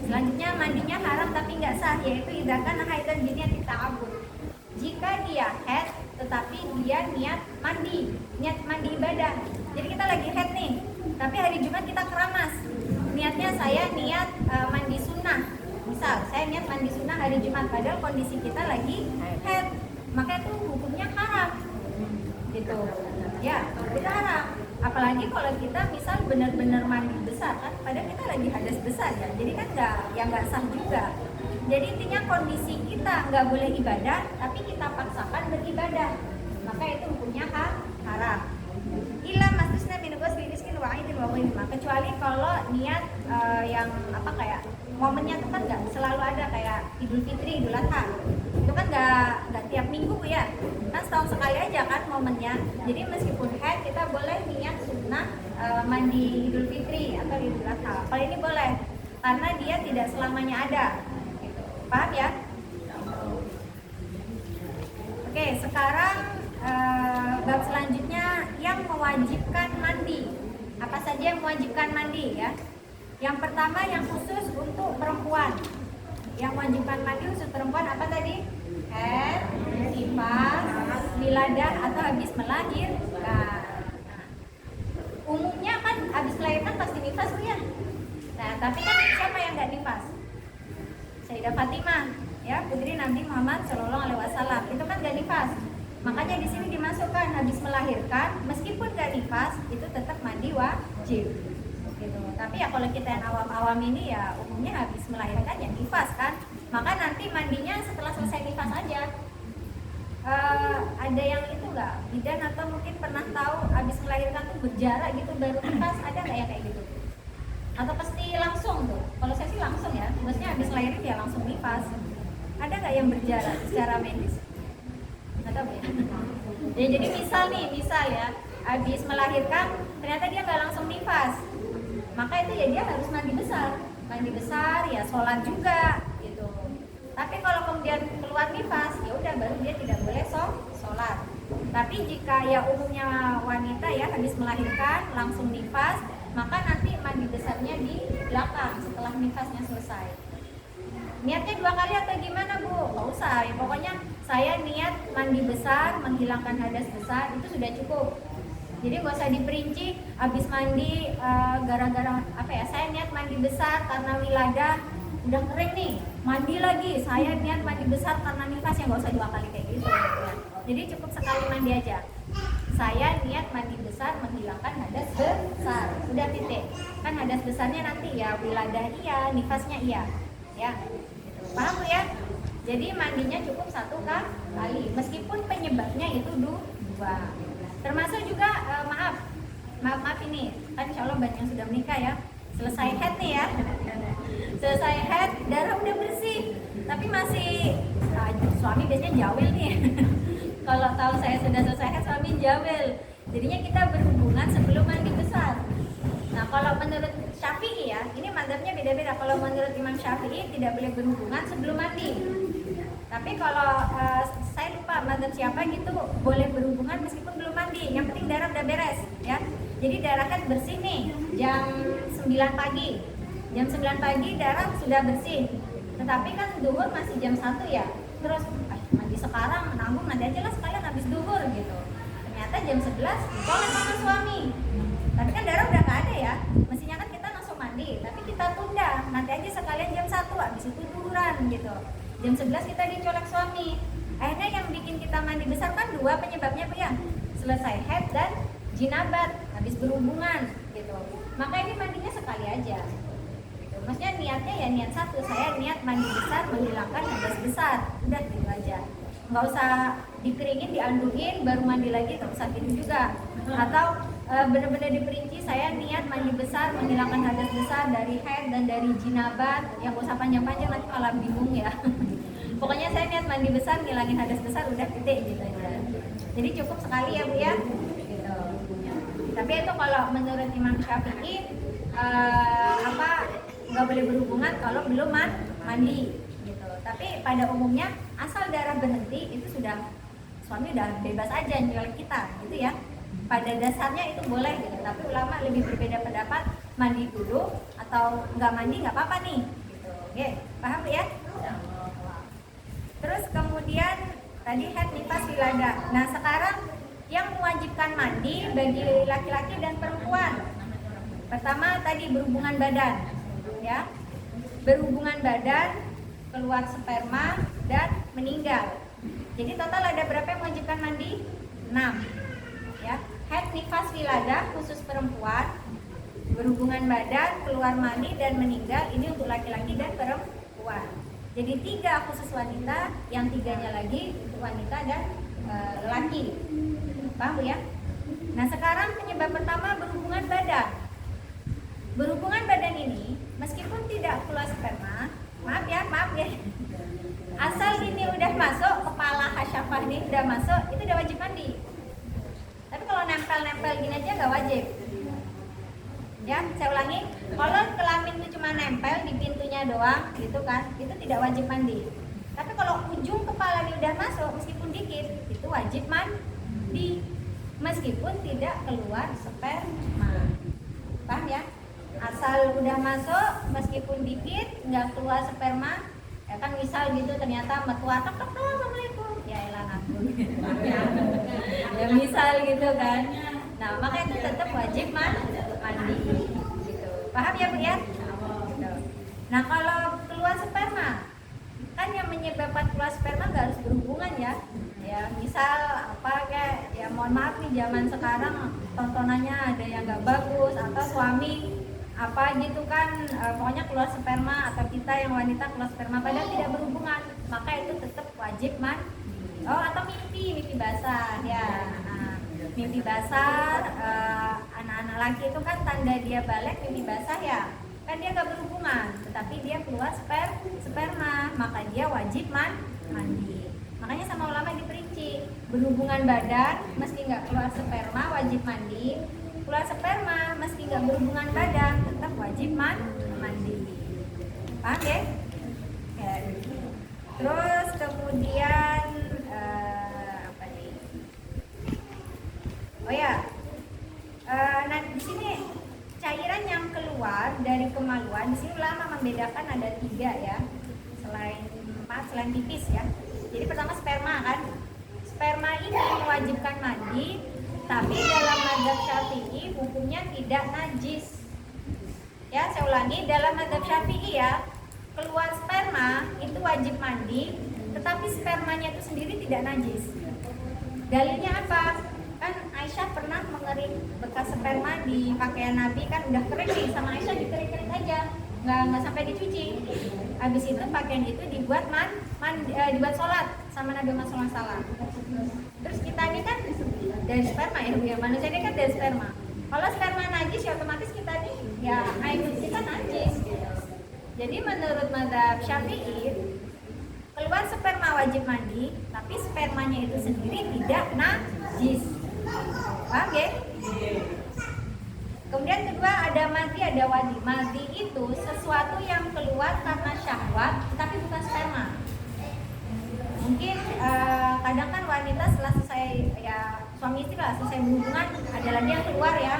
Selanjutnya mandinya haram tapi nggak sah, yaitu idakan haidan biniat ta'abbud. Jika dia haid tetapi dia niat mandi ibadah. Jadi kita lagi haid nih, tapi hari Jumat kita keramas. Niatnya saya niat mandi sunnah. Misal saya niat mandi sunnah hari Jumat, padahal kondisi kita lagi haid. Maka itu hukumnya haram. Gitu. Ya, itu haram. Apalagi kalau kita misal benar-benar mandi besar kan, padahal kita lagi hadas besar ya, jadi kan nggak sah juga. Jadi intinya kondisi kita nggak boleh ibadah, tapi kita paksakan beribadah, maka itu hukumnya haram. Ila mastusna min ghusli rizqin wa aidin wa ghairihi. Kecuali kalau niat yang apa kayak momennya itu kan nggak selalu ada, kayak Idul Fitri, Idul Adha. Itu kan nggak tiap minggu ya. Kan setahun sekali aja kan momennya. Jadi meskipun haid kita boleh niat sunnah mandi Idul Fitri atau Idul Adha. Kalau ini boleh karena dia tidak selamanya ada. Gitu. Paham ya? Oke, sekarang bab selanjutnya yang mewajibkan mandi. Apa saja yang mewajibkan mandi ya? Yang pertama yang khusus untuk perempuan. Yang mewajibkan mandi khusus perempuan apa tadi? Haid, nifas, wiladah atau habis melahirkan. Umumnya kan habis melahirkan pasti nifas tuh ya. Nah, tapi kan siapa yang nggak nifas? Sayyidah Fatimah, ya putri Nabi Muhammad Shallallahu Alaihi Wasallam itu kan nggak nifas. Makanya di sini dimasukkan habis melahirkan, meskipun nggak nifas itu tetap mandi wajib. Gitu. Tapi ya kalau kita yang awam-awam ini ya umumnya habis melahirkan ya nifas kan. Maka nanti mandinya setelah selesai nifas aja. Ada yang itu nggak? Bidan atau mungkin pernah tahu habis melahirkan tuh berjarak gitu baru nifas, ada nggak ya kayak gitu? Atau pasti langsung tuh? Kalau saya sih langsung ya, maksudnya habis lahirin ya langsung nifas. Ada nggak yang berjarak secara medis? Nggak tahu ya. Ya jadi misal ya, habis melahirkan ternyata dia nggak langsung nifas, maka itu ya dia harus mandi besar ya, sholat juga gitu. Tapi kalau kemudian keluar nifas ya udah baru dia tidak boleh sholat. Tapi jika ya umumnya wanita ya habis melahirkan langsung nifas, maka nanti mandi besarnya di belakang setelah nifasnya selesai. Niatnya 2 kali atau gimana Bu? Nggak usah ya, pokoknya saya niat mandi besar, menghilangkan hadas besar itu sudah cukup. Jadi nggak usah diperinci habis mandi gara-gara apa ya, saya niat mandi besar karena wiladah udah kering nih, mandi lagi, saya niat mandi besar karena nifas, ya nggak usah 2 kali kayak gitu ya. Jadi cukup sekali mandi aja. Saya niat mandi besar menghilangkan hadas besar, udah titik. Kan hadas besarnya nanti ya wiladah iya, nifasnya iya ya. Paham Bu ya? Jadi mandinya cukup 1 kali, meskipun penyebabnya itu 2. Termasuk juga maaf ini, kan insya Allah banyak yang sudah menikah ya. Selesai haid nih ya, selesai haid, darah udah bersih, tapi masih suami biasanya jawil nih. Kalau tahu saya sudah selesai haid, suami jawil. Jadinya kita berhubungan sebelum mandi besar. Nah kalau menurut Syafi'i ya, ini mazhabnya beda-beda. Kalau menurut Imam Syafi'i tidak boleh berhubungan sebelum mandi. Tapi kalau saya lupa mazhab siapa gitu, boleh berhubungan meskipun belum mandi. Yang penting darah udah beres ya. Jadi darah kan bersih nih jam 9 pagi. Jam 9 pagi darah sudah bersih. Tetapi kan duhur masih jam 1 ya. Terus mandi sekarang, nanggung nanti aja lah sekalian habis duhur gitu. Ternyata jam 11 ditolak sama suami. Tapi kan darah udah nggak ada ya. Mestinya kan kita langsung mandi, tapi kita tunda. Nanti aja sekalian jam 1 habis itu duhuran gitu. Jam 11 kita dicolek suami. Akhirnya yang bikin kita mandi besar kan 2 penyebabnya Bu ya. Selesai haid dan jinabat, habis berhubungan gitu. Maka ini mandinya sekali aja. Gitu. Maksudnya niatnya ya niat 1, saya niat mandi besar menghilangkan hadas besar. Udah gitu aja. Nggak usah dikeringin, dianduin, baru mandi lagi terus gitu juga. Atau benar-benar diperinci, saya niat mandi besar menghilangkan hadas besar dari haid dan dari jinabat. Ya nggak usah panjang-panjang, nanti malah bingung ya. Pokoknya saya niat mandi besar ngilangin hadas besar, udah titik gitu aja. Jadi cukup sekali ya Bu ya gitu. Tapi itu kalau menurut Imam Syafi'i nggak boleh berhubungan kalau belum mandi gitu. Tapi pada umumnya asal darah berhenti itu sudah suami udah bebas aja nyolek kita gitu ya. Pada dasarnya itu boleh gitu, tapi ulama lebih berbeda pendapat, mandi dulu atau nggak mandi nggak apa-apa nih gitu. Oke, paham ya? Terus kemudian tadi haid, nifas, wiladah. Nah sekarang yang mewajibkan mandi bagi laki-laki dan perempuan. Pertama tadi berhubungan badan ya. Berhubungan badan, keluar sperma dan meninggal. Jadi total ada berapa yang mewajibkan mandi? 6 ya. Haid, nifas, wiladah khusus perempuan, berhubungan badan, keluar mani dan meninggal ini untuk laki-laki dan perempuan. Jadi 3 khusus wanita, yang 3-nya lagi untuk wanita dan lelaki. Paham ya? Nah sekarang penyebab pertama berhubungan badan. Berhubungan badan ini meskipun tidak keluar sperma, maaf ya, asal ini udah masuk, kepala hasyafah ini udah masuk, itu udah wajib mandi. Tapi kalau nempel-nempel gini aja nggak wajib. Ya, saya ulangi, kalau kelamin itu cuma nempel di pintunya doang, gitu kan, itu tidak wajib mandi. Tapi kalau ujung kepala ini udah masuk, meskipun dikit, itu wajib mandi, meskipun tidak keluar sperma. Paham ya? Asal udah masuk, meskipun dikit, nggak keluar sperma, ya kan misal gitu ternyata mertua tok assalamualaikum, ya elah aku. Ya misal gitu kan. Nah, maka itu tetap wajib mandi gitu. Paham ya Bu ya? Gitu. Nah, kalau keluar sperma, kan yang menyebabkan keluar sperma nggak harus berhubungan ya. Ya, misal apa kayak ya mohon maaf nih zaman sekarang tontonannya ada yang nggak bagus atau suami apa gitu kan pokoknya keluar sperma atau kita yang wanita keluar sperma padahal tidak berhubungan, maka itu tetap wajib mandi. Oh, atau mimpi basah ya. Nah, mimpi basah anak-anak laki itu kan tanda dia balik mimpi basah ya. Kan dia nggak berhubungan, tetapi dia keluar sperma, maka dia wajib mandi. Makanya sama ulama diperinci, berhubungan badan meski nggak keluar sperma wajib mandi, keluar sperma meski nggak berhubungan badan tetap wajib mandi. Paham ya? Ya. Terus kemudian apa nih? Oh ya, nah di sini cairan yang keluar dari kemaluan di sini ulama membedakan ada 3 ya, selain pipis ya. Jadi pertama sperma kan, sperma ini mewajibkan mandi, tapi dalam mazhab Syafi'i hukumnya tidak najis. Ya, saya ulangi, dalam mazhab Syafi'i ya, keluar sperma itu wajib mandi, tetapi spermanya itu sendiri tidak najis. Dalilnya apa? Kan Aisyah pernah mengering bekas sperma di pakaian Nabi, kan udah kering nih, sama Aisyah dikering-kering aja, nggak sampai dicuci. Habis itu pakaian itu dibuat dibuat sholat sama Nabi Muhammad SAW. Terus kita ini kan dari sperma ya, manusia ini kan dari sperma. Kalau sperma najis ya otomatis kita nih ya air kita najis. Jadi menurut mazhab Syafi'i keluar sperma wajib mandi, tapi spermanya itu sendiri tidak najis. Paham ya? Kemudian kedua ada madhi, ada wadi. Madhi itu sesuatu yang keluar karena syahwat tapi bukan sperma. Mungkin kadang kan wanita setelah selesai ya suami istri lah selesai berhubungan ada lagi yang keluar ya,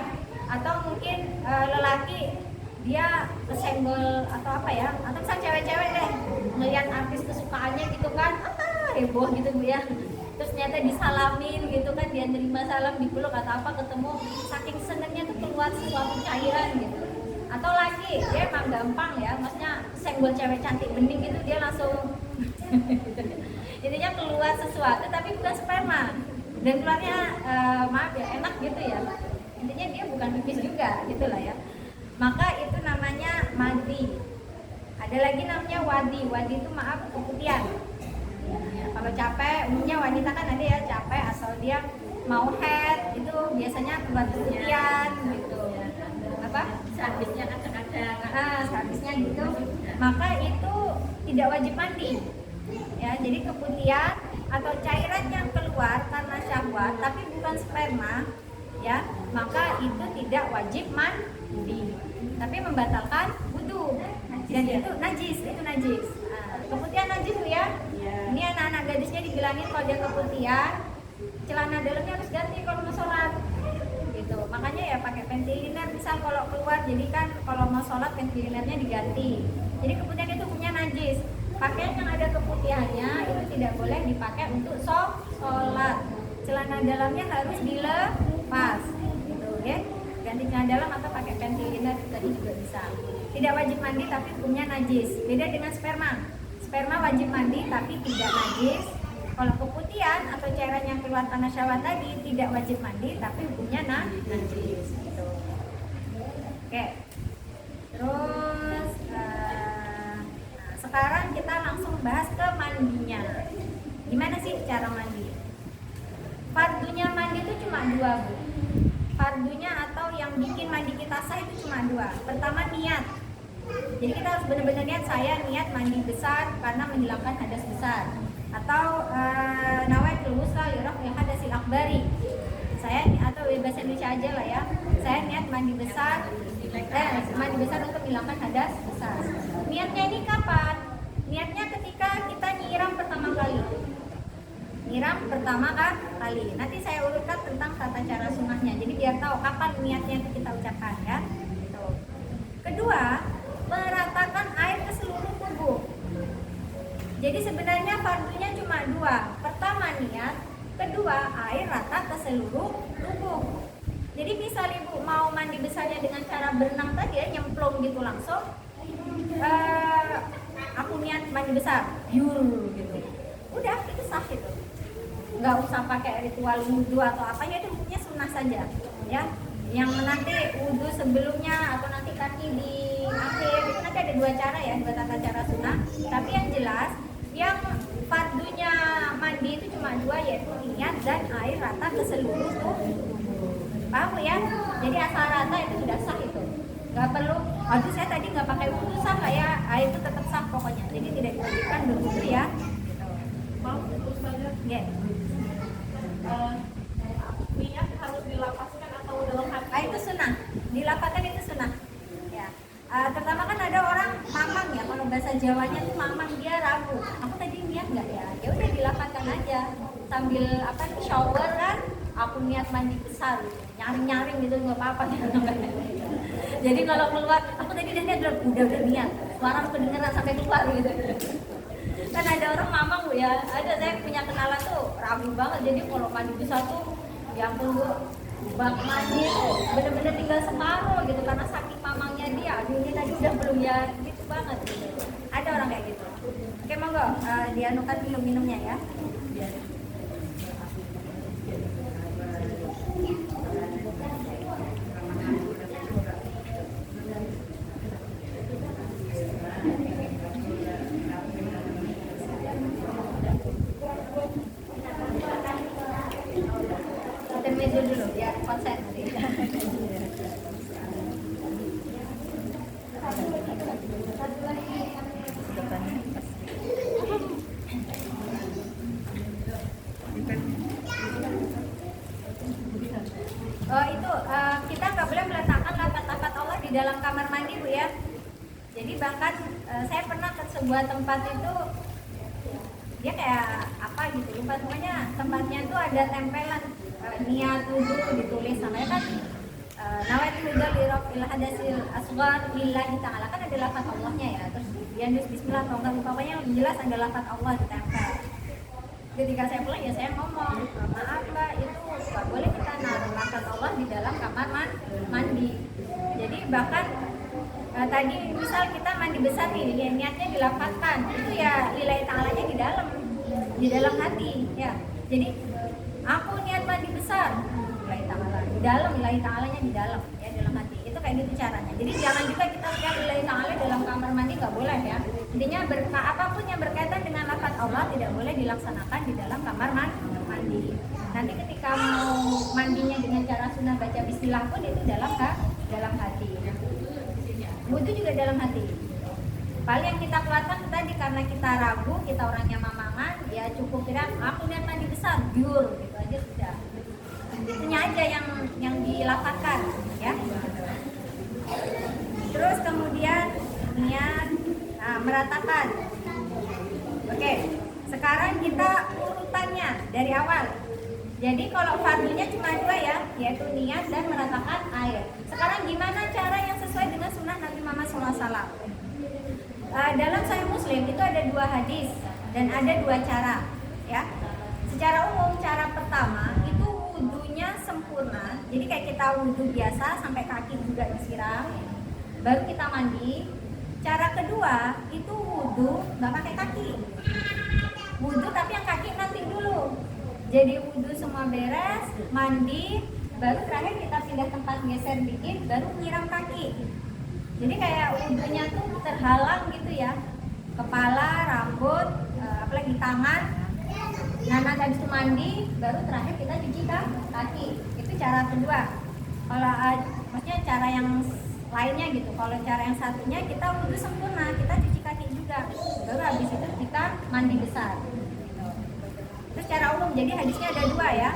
atau mungkin lelaki dia kesenggol atau apa ya, atau misalnya cewek-cewek deh ngelihat artis kesukaannya gitu kan heboh gitu Bu ya, terus ternyata disalamin gitu kan, dia nerima salam dipeluk atau apa, ketemu saking senengnya tuh keluar sesuatu cairan gitu. Atau lagi dia emang gampang ya, maksudnya senggol cewek cantik bening gitu dia langsung jadinya keluar sesuatu tapi bukan sperma dan keluarnya maaf ya enak gitu ya, intinya dia bukan pipis juga gitulah ya, maka itu namanya madhi. Ada lagi namanya wadi. Wadi itu maaf keputihan ya, kalau capek umumnya wanita kan ada ya capek atau dia mau head itu biasanya keluar keputihan gitu apa sehabisnya kadang-kadang sehabisnya gitu, maka itu tidak wajib mandi ya. Jadi keputihan atau cairan yang keluar karena syahwat tapi bukan sperma ya, maka itu tidak wajib mandi tapi membatalkan wudu dan itu najis, keputihan najis tuh ya. Ini anak-anak gadisnya dibilangin kalau dia keputihan celana dalamnya harus ganti kalau mau sholat gitu, makanya ya pakai panty liner misal kalau keluar, jadi kan kalau mau sholat panty linernya diganti. Jadi keputihan itu punya najis, pakaian yang ada keputihannya itu tidak boleh dipakai untuk sholat, celana dalamnya harus dilepas gitu ya, ganti celana dalam atau pakai panty liner tadi juga bisa. Tidak wajib mandi tapi hukumnya najis, beda dengan sperma. Sperma wajib mandi tapi tidak najis. Kalau keputihan atau cairan yang keluar karena syahwat tadi tidak wajib mandi tapi hukumnya najis gitu. Oke. Terus sekarang kita langsung bahas ke mandinya. Gimana sih cara mandi? Fardunya mandi itu cuma dua, Bu. Fardunya atau yang bikin mandi kita sah itu cuma dua. Pertama, niat. Jadi kita harus benar-benar niat, saya niat mandi besar karena menghilangkan hadas besar. Atau nawaitul ghusla li raf'il hadasil akbari. Saya atau bahasa Indonesia aja lah ya. Saya niat mandi besar untuk menghilangkan hadas besar. Niatnya ini kapan? Niatnya ketika kita nyiram pertama kali. Nyiram pertama kali. Nanti saya urutkan tentang tata cara sunnahnya. Jadi biar tahu kapan niatnya itu kita ucapkan ya. Gitu. Kedua, meratakan air ke seluruh tubuh. Jadi sebenarnya fardunya cuma dua. Pertama niat, kedua air rata ke seluruh tubuh. Jadi misal ibu mau mandi besarnya dengan cara berenang tadi ya, nyemplung gitu langsung. Aku niat mandi besar, yur gitu. Udah itu sah itu. Nggak usah pakai ritual wudhu atau apanya, itu hukumnya sunnah saja ya. Yang nanti wudhu sebelumnya atau nanti kaki di akhir itu nanti ada dua cara ya, dua tata cara sunnah. Tapi yang jelas yang fardunya mandi itu cuma dua, yaitu niat dan air rata ke seluruh tubuh. Paham ya? Jadi asal rata itu sudah sah itu. Nggak perlu, aduh saya tadi nggak pakai wudhu sah nggak ya? Air itu tetap sah pokoknya. Jadi tidak diwajibkan berwudhu ya. Mau terus saja. Yeah. Niat harus dilapaskan atau dalam hati? Itu sunnah, dilapatkan itu sunnah ya. Terutama kan ada orang mamang ya, kalau bahasa Jawanya tuh mamang, dia ragu, aku tadi niat nggak ya? Ya udah dilapatkan aja sambil shower kan, aku niat mandi besar, nyaring gitu nggak apa-apa gitu. Jadi kalau keluar, aku tadi niat udah niat, suara kedengeran sampai keluar gitu. Kan ada orang mamang Bu ya, ada saya punya kenalan tuh ragu banget, jadi kalau mandi besar tuh ya ampun Bu, bak mandi tuh bener-bener tinggal separuh gitu karena saking mamangnya dia. Aduh ini tadi udah belum ya, gitu banget gitu. Ada orang kayak gitu. Oke monggo, dianukan minumnya ya. Intermezzo dulu ya, konsen nanti. Kita nggak boleh meletakkan lafaz-lafaz Allah di dalam kamar mandi Bu ya. Jadi bahkan saya pernah ke sebuah tempat itu, dia kayak apa gitu, lupa semuanya, tempatnya tuh ada tempelan niat wudhu ditulis namanya kan nawaitul wudhu li raf'il hadasil asghar lillahi ta'ala, kan ada lafaz Allahnya ya. Terus dia nulis bismillah atau enggak, pokoknya jelas ada lafaz Allah ditempel. Ketika saya pulang ya saya ngomong, maaf Mbak, itu nggak boleh kita naruh lafaz Allah di dalam kamar mandi. Jadi bahkan tadi misal kita mandi besar nih, ya, niatnya dilafazkan, itu ya lillahi ta'alanya di dalam hati ya. Jadi aku niat mandi besar, lillahi ta'ala di dalam, lillahi ta'alanya di dalam ya, dalam hati. Itu kayak gitu caranya. Jadi jangan juga kita lihat lillahi ta'ala dalam kamar mandi, nggak boleh ya. Intinya apapun yang berkaitan dengan lafaz Allah tidak boleh dilaksanakan di dalam kamar mandi. Nanti ketika mau mandinya dengan cara sunnah baca bismillah pun itu dalam hati. Wudhu juga dalam hati. Paling yang kita keluarkan tadi karena kita ragu, kita orangnya mamangan, ya cukup bilang aku niat mandi besar, biur gitu aja sudah. Itunya aja yang dilafazkan ya. Terus kemudian niat meratakan. Oke, sekarang kita urutannya dari awal. Jadi kalau fardunya cuma dua ya, yaitu niat dan meratakan air. Sekarang gimana cara yang sesuai dengan sunnah Nabi Muhammad SAW? Dalam Sahih Muslim itu ada dua hadis dan ada dua cara ya. Secara umum cara pertama itu wudhunya sempurna. Jadi kayak kita wudhu biasa sampai kaki juga disiram, baru kita mandi. Cara kedua itu wudhu nggak pakai kaki, wudhu tapi yang kaki nanti dulu. Jadi wudhu semua beres, mandi, baru terakhir kita pindah tempat geser dikit, baru nyiram kaki. Jadi kayak wudhunya tuh terhalang gitu ya. kepala, rambut, apalagi tangan. Nah, nanti habis itu mandi, baru terakhir kita cuci kaki. Itu cara kedua. Kalau maksudnya cara yang lainnya gitu. Kalau cara yang satunya kita wudhu sempurna, kita cuci kaki juga. Baru habis itu kita mandi besar. Gitu. Itu secara umum. Jadi hadisnya ada dua ya.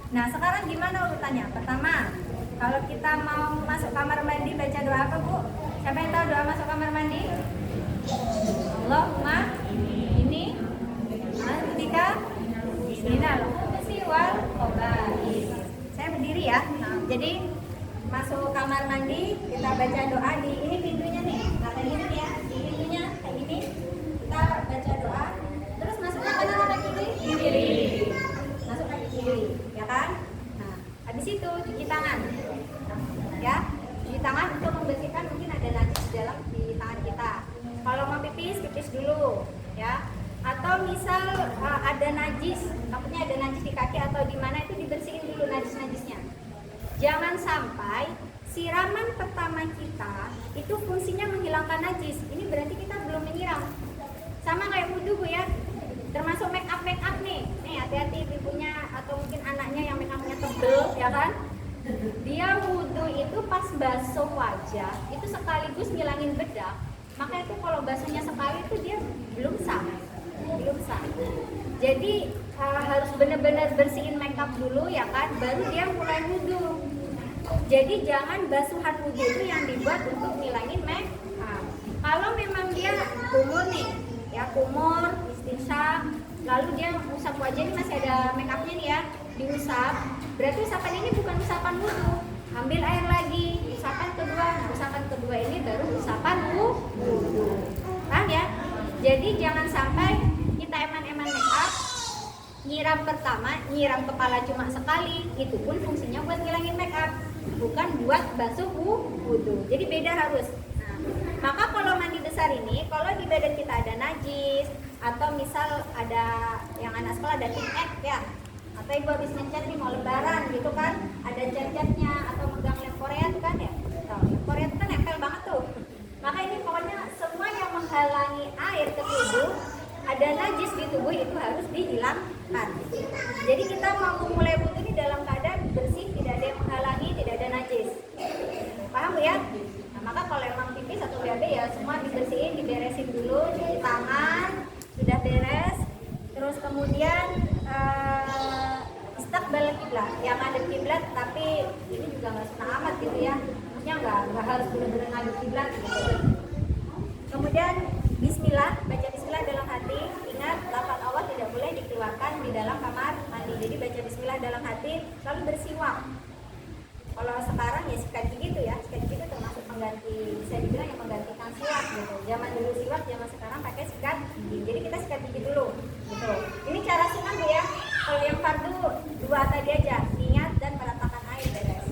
Nah, sekarang gimana urutannya? Pertama, kalau kita mau masuk kamar mandi baca doa apa, Bu? Siapa yang tahu doa masuk kamar mandi? Allahumma ini antika minal khubuthi wal khaba'ith. Saya berdiri ya. Nah, jadi masuk kamar mandi kita baca doa di ini pintunya nih. Nah, kayak gini ya. Di pintunya kayak gini. Kita baca doa. Terus masuknya kanan atau kiri? Kiri. Masuk kaki kiri, ya kan? Nah, habis itu cuci tangan. Ya, cuci tangan untuk membersihkan mungkin ada najis dalam di tangan kita. Kalau mau pipis, pipis dulu, ya. Atau misal ada najis, takutnya ada najis di kaki atau di mana, itu dibersihin dulu najis-najisnya. Jangan sampai siraman pertama kita itu fungsinya menghilangkan najis. Ini berarti kita belum menyiram. Sama kayak wudhu, Bu ya. Termasuk make up nih. Nih, hati-hati ibunya atau mungkin anaknya yang make upnya tebel, ya kan? Dia wudhu itu pas basuh wajah itu sekaligus ngilangin bedak. Maka itu kalau basuhnya sekali itu dia belum sah. Jadi harus benar-benar bersihin makeup dulu ya kan, baru dia mulai wudhu. Jadi jangan basuhan wudhu itu yang dibuat untuk ngilangin makeup. Kalau memang dia kumur nih, ya kumur, istinsak, lalu dia usap wajah ini masih ada makeupnya nih ya, diusap. Berarti usapan ini bukan usapan wudhu. Ambil air lagi, usapan kedua. Nah, usapan kedua ini baru usapan wudhu. Paham ya? Jadi jangan sampai kita eman-eman make up, nyiram pertama, nyiram kepala cuma sekali, itu pun fungsinya buat ngilangin make up, bukan buat basuh wudhu. Jadi beda harus. Nah, maka kalau mandi besar ini, kalau di badan kita ada najis, atau misal ada yang anak sekolah ada tingkat ya, atau ibu habis ngecat nih mau lebaran gitu kan, ada cat-catnya atau megang lem Korea tuh kan ya, lem Korea tuh kan nempel banget tuh. Maka ini pokoknya semua yang menghalangi air ke tubuh, ada najis di tubuh itu harus dihilangkan. Jadi kita mau memulai wudhu ini dalam keadaan bersih, tidak ada yang menghalangi, tidak ada najis. Paham ya? Nah, maka kalau emang pipis atau BAB ya semua dibersihin, diberesin dulu, cuci tangan, sudah beres. Terus kemudian istiqbal kiblat, yang ada kiblat, tapi ini juga nggak sunah amat gitu ya. Maksudnya nggak harus benar-benar ngadep kiblat gitu. Kemudian bismillah, baca bismillah dalam hati. Ingat, lafaz Allah tidak boleh dikeluarkan di dalam kamar mandi. Jadi baca bismillah dalam hati, lalu bersiwak. Kalau sekarang ya sikat gigi tuh ya, sikat gigi itu termasuk pengganti, bisa dibilang yang menggantikan siwak gitu. Zaman dulu siwak, zaman sekarang pakai sikat gigi. Jadi kita sikat gigi dulu gitu. Ini cara sunnah Bu ya. Kalau yang fardu dua tadi aja, niat dan meratakan air beres.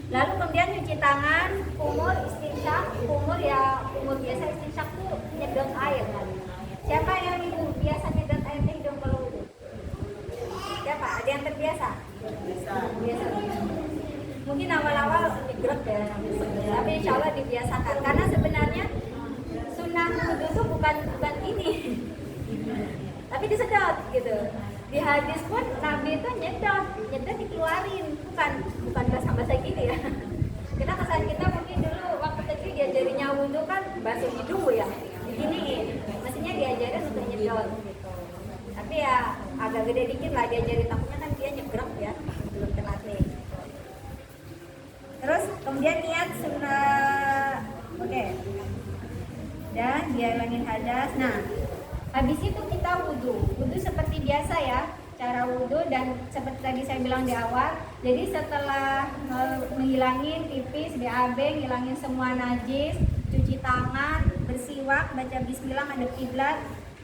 Lalu kemudian cuci tangan, kumur, istinsak. Kumur ya, kumur biasa, istinsak tuh nyedot air kan. Siapa yang ibu biasa nyedot air di hidung kalau wudhu? Siapa? Ada yang terbiasa? Biasa. Mungkin awal-awal digerek ya, tapi insya Allah dibiasakan. Karena sebenarnya sunnah wudhu itu bukan ini, tapi disedot gitu. Di hadis pun Nabi itu nyedot dikeluarin, bukan basah-basah gini ya. Kita kesan kita mungkin dulu waktu kecil diajarinya wudhu kan basuh hidung ya, beginiin. Maksudnya diajarin untuk nyedot gitu. Tapi ya agak gede dikit lah diajarin, takutnya kan dia nyegrek ya, belum terlatih. Terus kemudian niat sunnah, oke. Dan dia hilangin hadas. Nah, habis itu kita wudhu seperti biasa ya, cara wudhu dan seperti tadi saya bilang di awal. Jadi setelah menghilangin pipis, BAB, ngilangin semua najis, cuci tangan, bersiwak, baca bismillah, ngadep kiblat,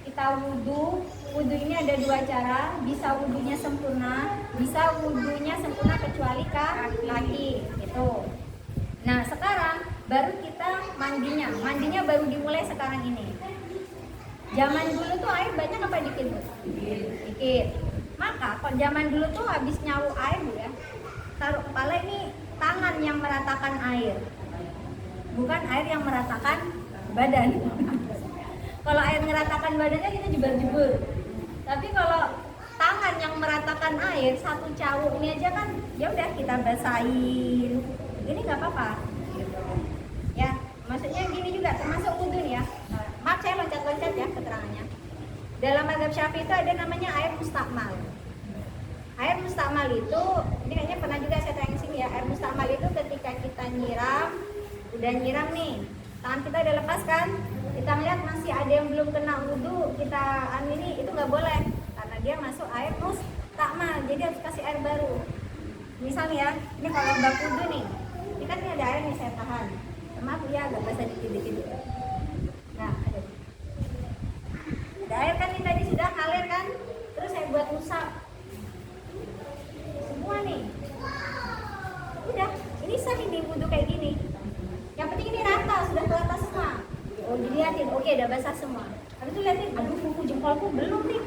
kita wudhu. Wudhu ini ada dua cara, bisa wudhunya sempurna, bisa wudhunya sempurna kecuali kaki gitu. Nah sekarang baru kita mandinya baru dimulai sekarang ini. Zaman dulu tuh air banyak apa dikit Bu? Dikit. Maka kalau zaman dulu tuh habis nyawu air Bu ya, taruh kepala ini tangan yang meratakan air, bukan air yang meratakan badan. Kalau air ngeratakan badannya kita jebar-jebur. Tapi kalau tangan yang meratakan air satu cawuk ini aja kan, ya udah kita basahin. Ini nggak apa-apa. Gitu. Ya, maksudnya gini juga termasuk wudhu nih ya. Maaf saya loncat-loncat ya keterangannya. Dalam mazhab Syafi'i itu ada namanya air mustakmal. Air mustakmal itu, ini kayaknya pernah juga saya tanya sini ya. Air mustakmal itu ketika kita nyiram, udah nyiram nih, tangan kita udah lepas kan, kita melihat masih ada yang belum kena wudhu, kita ini itu nggak boleh karena dia masuk air mustakmal, jadi harus kasih air baru. Misalnya ya, ini kalau bak wudhu nih, ini kan ini ada air nih saya tahan. Maaf ya agak basah dikit-dikit. Nah, ada air kan ini tadi sudah ngalir kan, terus saya buat usap semua nih. Udah, ini sah ini wudhu kayak gini. Yang penting ini rata, sudah ke atas semua. Oh dilihatin, oke udah basah semua. Habis itu lihatin, aduh kuku jempolku belum nih.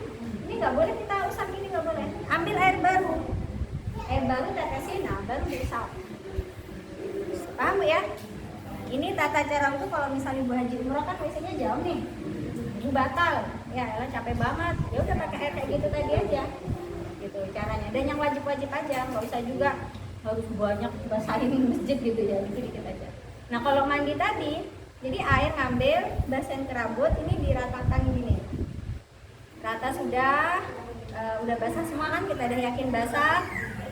Ini nggak boleh kita usap gini, nggak boleh. Ambil air baru, tetesin, nah baru diusap. Paham ya? Ini tata cara itu kalau misalnya ibu haji umroh kan biasanya jauh nih. Ibu batal, ya elah capek banget. Ya udah pakai air kayak gitu tadi aja. Gitu caranya. Dan yang wajib-wajib aja, nggak usah juga harus banyak basahin masjid gitu ya, dikit-dikit aja. Nah kalau mandi tadi, jadi air ngambil, basahin kerabut, ini diratakan gini. Rata sudah, udah basah semua kan, kita udah yakin basah.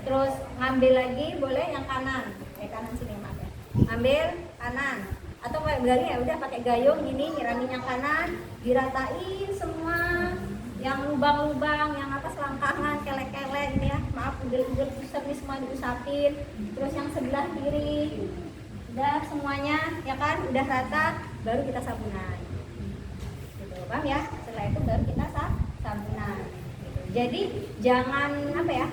Terus ngambil lagi, boleh yang kanan, kanan sini maaf ya. Ambil kanan, atau kayak begini ya udah pakai gayung gini, nyiramin yang kanan, diratain semua, yang lubang-lubang, yang apa selangkangan, kelek-kelek ini ya, maaf ugel-ugel pusat nih semua diusapin. Terus yang sebelah kiri, udah semuanya ya kan, udah rata, baru kita sabunan. Gitu, paham ya? Setelah itu baru kita sabunan. Gitu. Jadi jangan apa ya?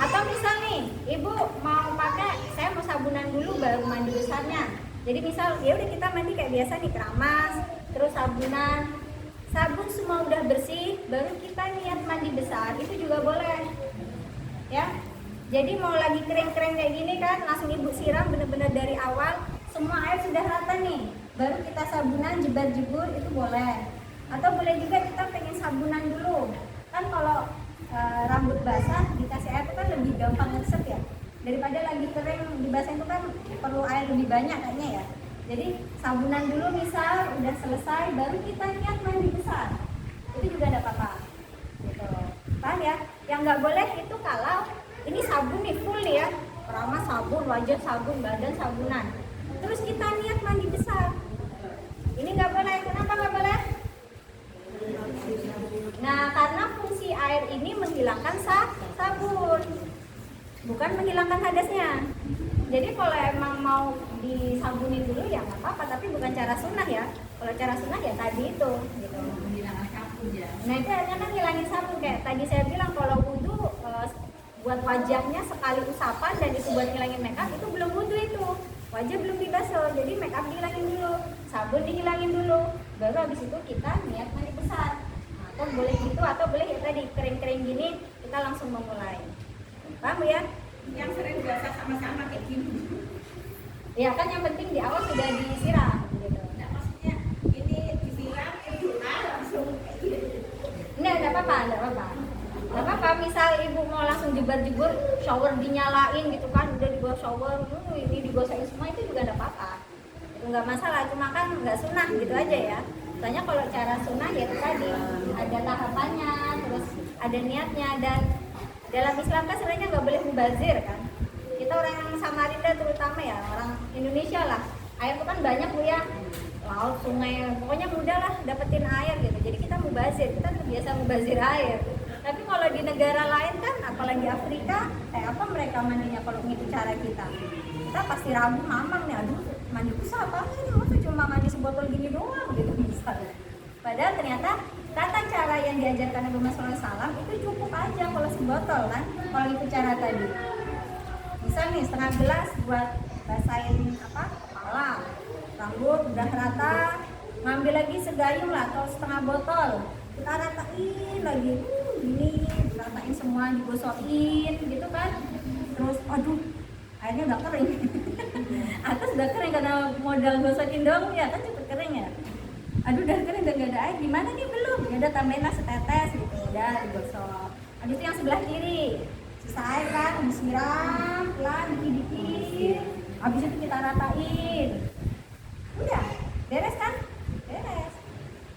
Atau misal nih, ibu mau pakai, saya mau sabunan dulu baru mandi besarnya. Jadi misal ya udah kita mandi kayak biasa nih, keramas, terus sabunan. Sabun semua udah bersih, baru kita niat mandi besar, itu juga boleh. Ya. Jadi mau lagi kering-kering kayak gini kan, langsung ibu siram bener-bener dari awal, semua air sudah rata nih, baru kita sabunan jebar-jebur, itu boleh. Atau boleh juga kita pengen sabunan dulu. Kan kalau rambut basah dikasih air itu kan lebih gampang ngesep ya. Daripada lagi kering dibasahin itu kan perlu air lebih banyak kayaknya ya. Jadi sabunan dulu misal udah selesai, baru kita niat mandi besar. Itu juga ada apa-apa. Gitu. Paham ya? Yang nggak boleh itu kalau ini sabun nih full nih ya, keramas sabun, wajah sabun, badan sabunan. Terus kita niat mandi besar. Ini nggak boleh. Kenapa nggak boleh? Nah, karena fungsi air ini menghilangkan sabun, bukan menghilangkan hadasnya. Jadi kalau emang mau disabunin dulu ya nggak apa-apa, tapi bukan cara sunnah ya. Kalau cara sunnah ya tadi itu, gitu. Menghilangkan sabun ya. Nah itu artinya kan ngilangin sabun, kayak tadi saya bilang kalau wudhu buat wajahnya sekali usapan dan itu buat ngilangin makeup, itu belum wudhu itu. Wajah belum dibasuh, jadi makeup dihilangin dulu, sabun dihilangin dulu, baru habis itu kita niat mandi besar. Nah, atau boleh gitu, atau boleh ya tadi kering-kering gini kita langsung memulai. Paham ya? Yang sering biasa sama-sama kayak gini. Ya kan yang penting di awal sudah disiram gitu. Nah, maksudnya ini disiram, langsung kayak gini. Enggak apa-apa, enggak apa-apa. Enggak apa-apa, misal ibu mau langsung jebar-jebur, shower dinyalain gitu kan, udah di bawah shower, ini digosain semua, itu juga enggak apa-apa. Itu enggak masalah, cuma kan enggak sunnah gitu aja ya. Soalnya kalau cara sunnah ya itu tadi, ada tahapannya, terus ada niatnya, dan dalam Islam kan sebenarnya nggak boleh mubazir kan. Kita orang Samarinda terutama ya, orang Indonesia lah, air itu kan banyak Bu ya, laut, sungai, pokoknya mudah lah dapetin air gitu. Jadi kita mubazir, kita terbiasa mubazir air. Tapi kalau di negara lain kan, apalagi Afrika, apa mereka mandinya kalau ngikut cara kita pasti ragu mamang nih, aduh mandi besar apa ini, masa cuma mandi sebotol gini doang gitu misalnya. Padahal ternyata tata cara yang diajarkan Nabi Muhammad SAW itu cukup aja kalau sebotol kan, kalau itu cara tadi. Misal nih setengah gelas buat basahin apa, kepala, rambut udah rata, ngambil lagi segayung lah atau setengah botol, kita ratain lagi, ini ratain semua, digosokin gitu kan. Terus aduh airnya udah kering. Atas udah kering karena modal gosokin doang ya kan cepet kering ya. Aduh udah kan udah nggak ada air, gimana nih belum? Ya udah tambahin lah setetes gitu, udah digosok. Habis itu yang sebelah kiri, sisa air kan disiram pelan dikit-dikit. Habis itu kita ratain. Udah, beres kan? Beres.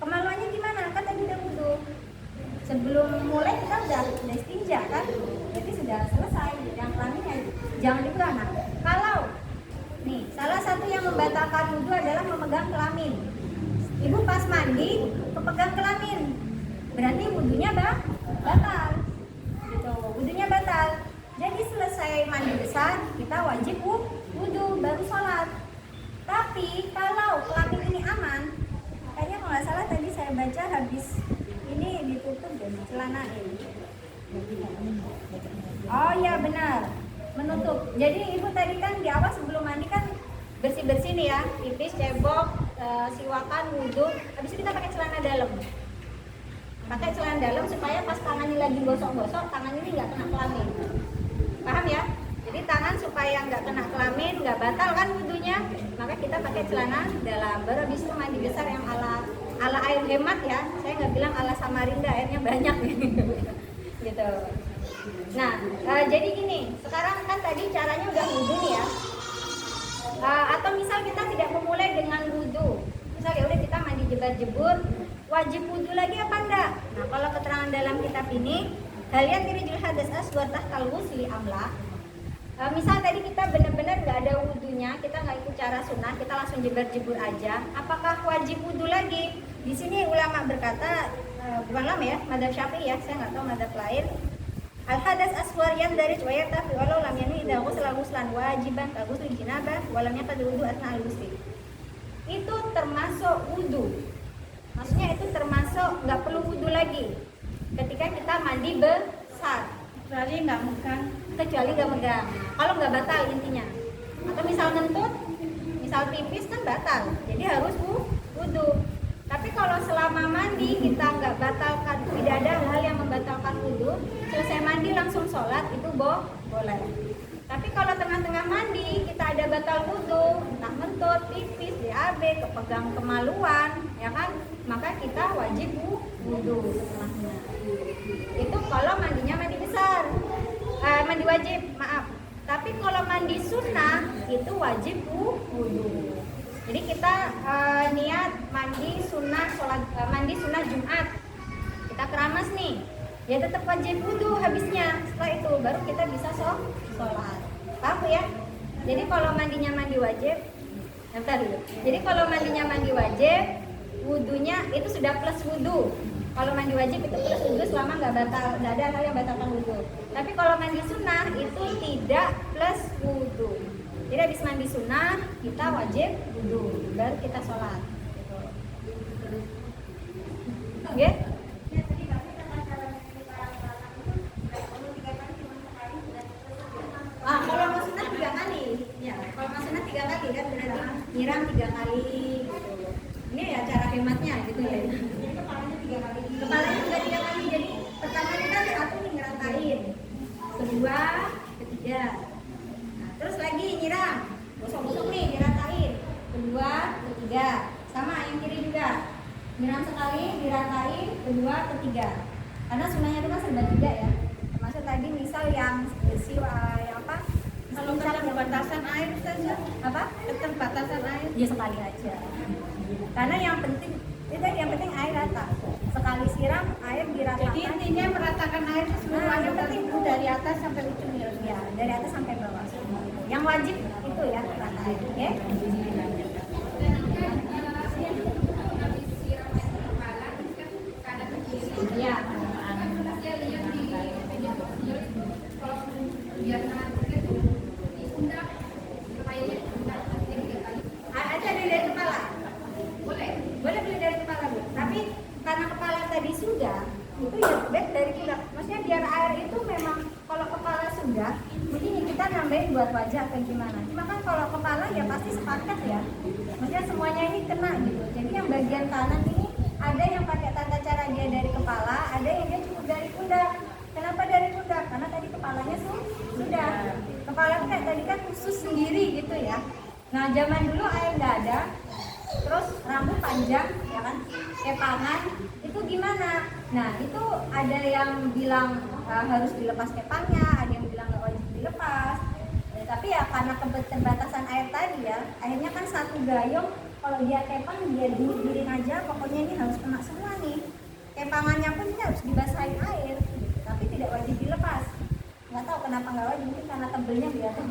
Kemaluannya gimana? Kan tadi udah wudhu. Sebelum mulai kita udah istinja kan? Jadi sudah selesai. Yang kelaminnya jangan dibuka. Nah, kalau nih salah satu yang membatalkan wudhu adalah memegang kelamin. Ibu pas mandi kepegang kelamin, berarti wudhunya batal. Gitu, wudhunya batal. Jadi selesai mandi besar kita wajib wudhu baru sholat. Tapi kalau kelamin ini aman, kayaknya kalau nggak salah tadi saya baca habis ini ditutup dan dicelanain. Oh iya benar, menutup. Jadi ibu tadi kan di awal sebelum mandi kan bersih-bersih nih ya, pipis, cebok, siwakan, wudhu. Habis itu kita pakai celana dalam. Pakai celana dalam supaya pas tangannya lagi gosok-gosok, tangan ini nggak kena kelamin. Paham ya? Jadi tangan supaya nggak kena kelamin, nggak batal kan wudhunya, maka kita pakai celana dalam. Baru habis itu mandi besar yang ala air hemat ya. Saya nggak bilang ala Samarinda, airnya banyak gitu. Nah, jadi gini, sekarang kan tadi caranya udah wudhu nih ya. Atau misal kita tidak memulai dengan wudhu, misal ya udah kita mandi jebar-jebur, wajib wudhu lagi apa enggak? Nah, kalau keterangan dalam kitab ini, halian tirijul hadas aswar tahtal ghusli amla. Misal tadi kita benar-benar nggak ada wudhunya, kita nggak ikut cara sunnah, kita langsung jebar-jebur aja. Apakah wajib wudhu lagi? Di sini ulama berkata, bukan lama ya, madzhab Syafi'i ya, saya nggak tahu madzhab lain. Al hadas aswar yang dari cuayata fi walau lam yanwi idza ghusla ghuslan wajiban ka ghusli janabah wa lam yaqad wudu asna al ghusli. Itu termasuk wudhu. Maksudnya itu termasuk nggak perlu wudhu lagi ketika kita mandi besar. Kecuali nggak megang. Kalau nggak batal intinya. Atau misal ngentut, misal pipis kan batal. Jadi harus wudhu. Tapi kalau selama mandi kita nggak batalkan, tidak ada hal yang membatalkan wudhu, selesai mandi langsung sholat itu boleh. Tapi kalau tengah-tengah mandi kita ada batal wudhu, entah ngentut, pipis, BAB, kepegang kemaluan, ya kan, maka kita wajib wudhu setelahnya. Itu kalau mandinya mandi besar, mandi wajib, maaf. Tapi kalau mandi sunnah itu wajib wudhu. Jadi kita niat mandi sunnah mandi sunnah Jumat, kita keramas nih, ya tetap wajib wudhu habisnya. Setelah itu baru kita bisa sholat. Paham ya? Jadi kalau mandinya mandi wajib, Jadi kalau mandinya mandi wajib, wudhunya itu sudah plus wudhu. Kalau mandi wajib itu plus wudhu selama nggak ada hal yang batalkan wudhu. Tapi kalau mandi sunnah itu tidak plus wudhu. Jadi habis mandi sunnah kita wajib wudhu, baru kita sholat. Oke? Kalau mau sunnah 3 kali, ya. Kalau mau sunnah 3 kali kan berarti nyiram 3 kali. Gitu. Ini ya cara hematnya gitu ya. Jadi kepalanya 3 kali. Kepalanya juga 3 kali. Jadi pertama kita satu ngeratain, kedua, ketiga. Terus lagi nyiram, gosok-gosok nih diratain, kedua, ketiga, sama yang kiri juga, nyiram sekali, diratain, kedua, ketiga. Karena sunnahnya itu kan serba 3 ya. Termasuk tadi misal yang yang apa? Kalau keterbatasan air saja, Apa? keterbatasan air. Ya sekali aja. Karena yang penting air rata. Sekali siram air diratakan. Jadi intinya meratakan air semuanya, penting dari atas sampai ujung ya. Ya, dari atas sampai bawah. Yang wajib itu ya rata air, ya. Iya. Ada dari kepala. Boleh beli dari kepala, Bu. Tapi karena kepala tadi sudah, itu ya baik dari pundak. Maksudnya biar air itu memang kalau kepala sudah, mungkin kita nambahin buat wajah atau gimana. Cuma kan kalau kepala ya pasti sepakat ya. Maksudnya semuanya ini kena gitu. Jadi yang bagian kanan ini ada yang pakai tata cara dia dari kepala, ada yang dia cukup dari pundak. Kenapa dari pundak? Karena tadi kepalanya sudah. Kepala kayak tadi kan khusus sendiri gitu ya. Nah zaman dulu air nggak ada, terus rambut panjang ya kan, kepangan itu gimana? Nah itu ada yang bilang harus dilepas kepangnya, ada yang bilang nggak wajib dilepas. Ya, tapi ya karena keterbatasan air tadi ya, akhirnya kan satu gayung kalau dia kepang dia digiring aja, pokoknya ini harus kena semua nih. Kepangannya pun ini harus dibasahin air, tapi tidak wajib dilepas. Nggak tahu kenapa nggak wajib, mungkin karena tebelnya biasa.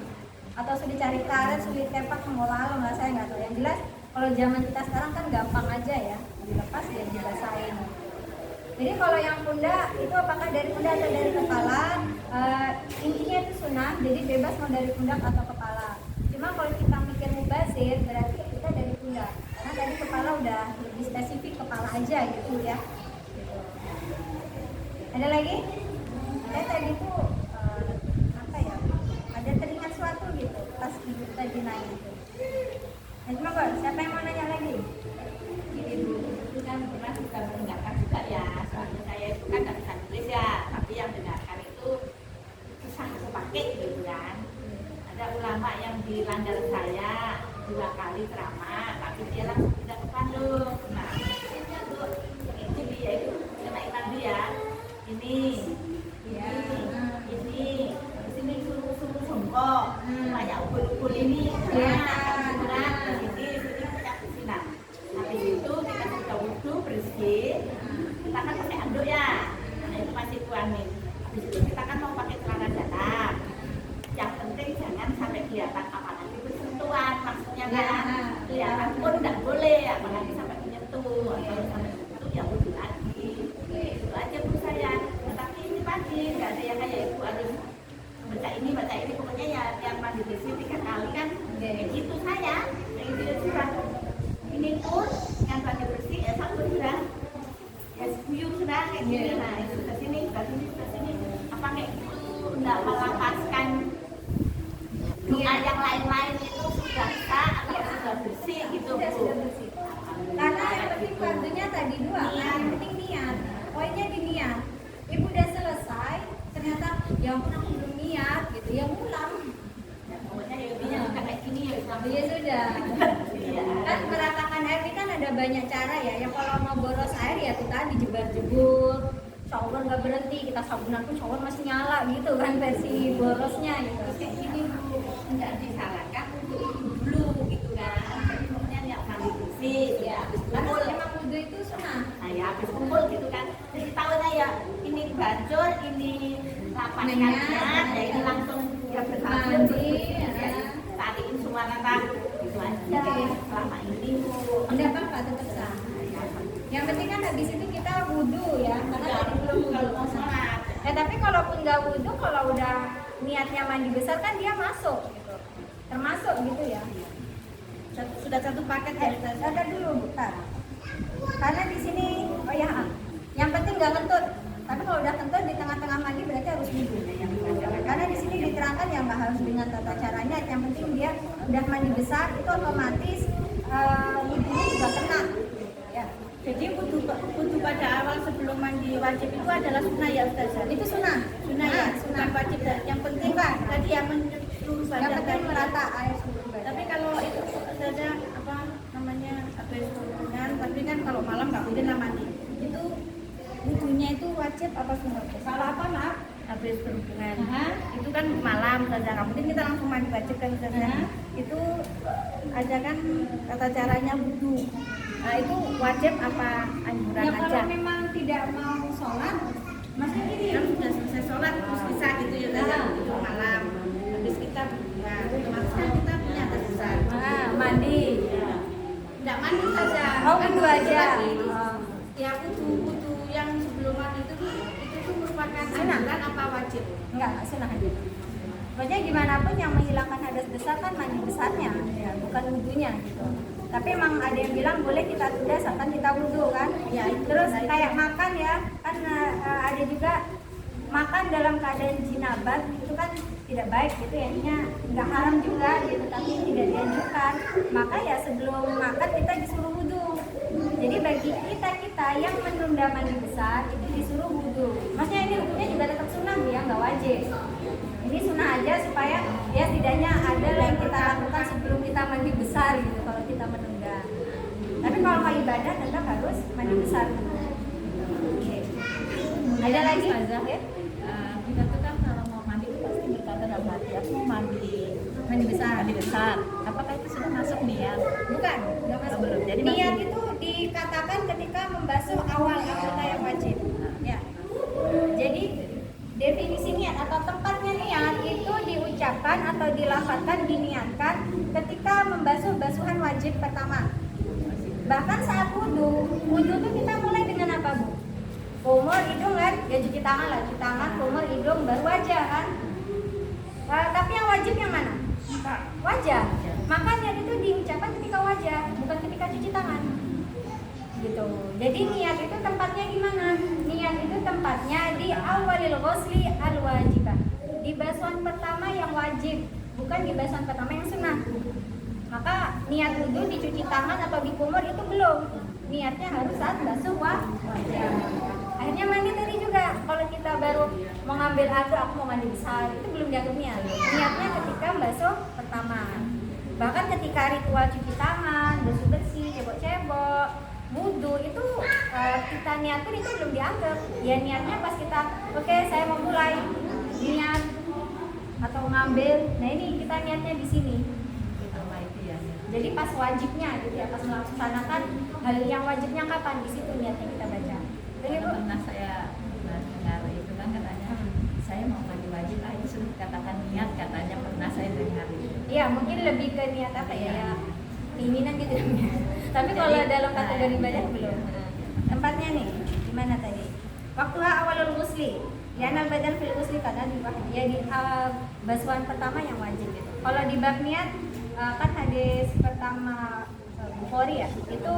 Atau sudah cari karet, sulit kepang, ngolah lah saya nggak tahu. Yang jelas kalau zaman kita sekarang kan gampang aja ya, dilepas dan dibasahin. Jadi kalau yang pundak itu apakah dari pundak atau dari kepala? Intinya itu sunnah, jadi bebas mau dari pundak atau kepala. Cuma kalau kita mikir mubazir berarti kita dari pundak, karena tadi kepala udah lebih spesifik kepala aja gitu ya. Gitu. Ada lagi? Saya tadi tuh apa ya? Ada teringat suatu gitu pas ibu tadi nanya itu. Nah, cuma kok siapa yang mau nanya lagi? Ini dulu itu kan pernah juga mendengarkan juga ya, soalnya saya itu kan nggak bisa nulis ya, tapi yang dengarkan itu susah kepake gitu kan. Ada ulama yang di Landar saya 2 kali ceramah, tapi dia langsung pindah ke Bandung. Nah, maksudnya tuh itu dia itu kenai tadi ya, ini di sini suruh songkok, kayak ukul ini, berat, ini kayak nah, habis itu kita sudah wudhu bersih, kita kan pakai anduk ya, nah itu masih tuanin. Habis itu kita kan mau pakai celana dalam, yang penting jangan sampai kelihatan apalagi bersentuhan, maksudnya kan kelihatan pun tidak boleh, apalagi sampai menyentuh atau sampai menyentuh ya wudhu lagi. Itu aja bu saya. Tetapi ini pagi nggak ada yang kayak ibu harus baca ini, pokoknya ya yang mandi bersih 3 kali kan, kayak gitu saya, kayak gitu sudah. Ini pun yang mandi bersih ya sabun sudah, ya sekuyung sudah kayak gini. Nah itu sudah sini, apa kayak gitu, nggak melepaskan doa yang lain-lain itu sudah sah atau sudah bersih gitu bu. Sudah bersih. Karena yang penting fardunya tadi 2 kan, yang penting niat. Poinnya di niat. Ibu udah selesai, ternyata ya ampun aku belum niat gitu, ya pulang. Ya, pokoknya ya intinya juga kayak gini ya Islam. Ya sudah. Iya. Kan meratakan air ini kan ada banyak cara ya. Yang kalau mau boros air ya itu tadi jebar-jebur, shower nggak berhenti, kita sabunan pun shower masih nyala gitu kan versi borosnya gitu. Terus kayak gini bu, nggak disalahkan untuk itu dulu gitu kan. Pokoknya yang mandi bersih, ya habis Karena kumpul. memang wudhu itu sunnah. Nah ya habis kumpul gitu kan. Jadi tahunya ya ini bajur, ini lapaskannya, ya ini langsung ya bersabun, Mandi, ya tarikin semua rata gitu aja. Selama ini bu. Enggak apa-apa, tetap sah. Yang penting kan habis itu kita wudhu ya, karena tadi belum Kalau wudhu. mau sholat. Ya tapi kalaupun nggak wudhu, kalau udah niatnya mandi besar kan dia masuk gitu. Termasuk gitu ya. Sudah satu paket ya. Ada dulu, bentar. Karena di sini, oh ya, yang penting nggak kentut. Tapi kalau udah kentut di tengah-tengah mandi berarti harus wudhu. Karena di sini diterangkan ya nggak harus dengan tata caranya. Yang penting dia udah mandi besar itu otomatis wudhunya juga kena. Ya. Jadi wudhu pada awal sebelum mandi wajib itu adalah sunnah ya Ustazah? Itu sunnah. Sunnah ya, sunnah. bukan wajib. Yang penting Bukan. tadi yang menyeluruh Yang badan penting tadi. merata air seluruh badan. Tapi kalau itu Ustazah apa namanya habis hubungan, tapi kan kalau malam nggak mungkin lah mandi. Itu wudhunya itu wajib apa sunnah? Kalau apa maaf? Habis berhubungan. Aha. Itu kan malam Ustazah, nggak mungkin kita langsung mandi wajib kan Ustazah. Aha. Itu ada kan tata caranya wudhu. Nah itu wajib apa anjuran Ya aja? kalau memang tidak mau sholat, maksudnya gini. Kan sudah selesai sholat terus bisa gitu ya Ustazah, Ah. itu malam. Habis kita buka, otomatis kan kita punya atas besar. Mandi. Nggak mandi saja. Oh, wudhu aja. Oh. Ya wudhu yang sebelum mandi itu tuh merupakan Sunnah. anjuran apa wajib? Enggak sunnah aja. Pokoknya gimana pun yang menghilangkan hadas besar kan mandi besarnya, ya, bukan wudhunya gitu. Tapi emang ada yang bilang boleh kita tunda asalkan kita wudhu kan. Ya, itu. Terus Nah, itu. kayak makan ya, kan ada juga makan dalam keadaan jinabat itu kan tidak baik gitu ya, intinya nggak haram juga gitu, tapi tidak dianjurkan. Maka ya sebelum makan kita disuruh wudhu. Jadi bagi kita yang menunda mandi besar itu disuruh wudhu. Maksudnya ini wudhunya juga tetap sunnah ya, nggak wajib. Ini sunnah aja supaya ya setidaknya ada yang kita lakukan sebelum kita mandi besar gitu kalau kita menunda. ibadah tetap harus mandi besar. Oke. Ada lagi? Ya? Kita tuh kan kalau mau mandi itu pasti berkata dalam hati, aku mau mandi besar. Apakah itu sudah masuk niat? Bukan, nggak masuk. Belum. Jadi Niat masih- itu dikatakan ketika membasuh awal anggota yang wajib. Ya. Jadi definisi niat atau tempatnya niat itu diucapkan atau dilafadzkan, diniatkan ketika membasuh basuhan wajib pertama. Bahkan saat wudhu tuh kita mulai dengan apa, Bu? Kumur, hidung kan? Ya cuci tangan lah, cuci tangan, kumur, hidung, baru wajah kan? Tapi yang wajib yang mana? Wajah. Maka niat itu diucapkan ketika wajah, bukan ketika cuci tangan. Gitu. Jadi niat itu tempatnya di mana? Niat itu tempatnya di awalil ghusli al wajibah. Di basuhan pertama yang wajib, bukan di basuhan pertama yang sunnah. Maka niat wudhu dicuci tangan atau dikumur itu belum. Niatnya harus saat basuh wajah. Akhirnya mandi tadi juga. Kalau kita baru mau ngambil aduh aku mau mandi besar, itu belum dianggap niat. Niatnya ketika basuh pertama. Bahkan ketika ritual cuci tangan, bersih-bersih, cebok-cebok, wudhu itu kita niatkan itu belum dianggap. Ya niatnya pas kita oke, saya mau mulai niat atau ngambil. Nah ini kita niatnya di sini. Jadi pas wajibnya gitu ya, pas melaksanakan hal yang wajibnya kapan, di situ niatnya kita baca. Jadi Bu, Pernah saya dengar itu kan katanya saya mau mandi wajib, itu sudah dikatakan niat, katanya pernah saya dengar itu. iya mungkin lebih ke niat apa ya, ya keinginan gitu. Tapi kalau dalam kategori ibadah belum. Tempatnya nih, di mana tadi? Waktu awalul ghusli, lianal badan fil ghusli karena ya di basuhan pertama yang wajib gitu. Kalau di bab niat kan hadis pertama Bukhari ya, itu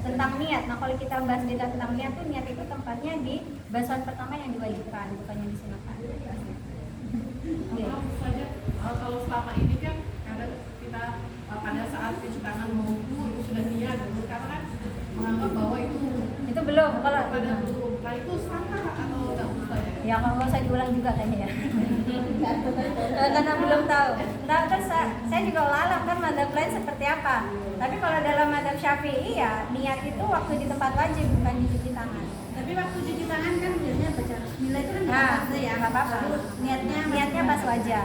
tentang niat. Nah kalau kita bahas di tentang niat tuh, niat itu tempatnya di basuhan pertama yang diwajibkan, bukan yang disunahkan. Maaf saja, kalau selama ini kan kadang kita pada saat cuci tangan mau itu sudah niat dulu, karena kan menganggap bahwa itu belum. Kalau pada belum. Nah itu sah atau tidak usah ya? ya kalau nggak usah diulang juga kayaknya ya. Karena belum tahu. Nah, terus saya juga alam kan madhab lain seperti apa. Tapi kalau dalam madhab Syafi'i ya niat itu waktu di tempat wajib, bukan di cuci tangan. Tapi waktu cuci tangan kan biasanya baca bismillah itu kan Nah, ya. nggak apa-apa. Niatnya pas wajah.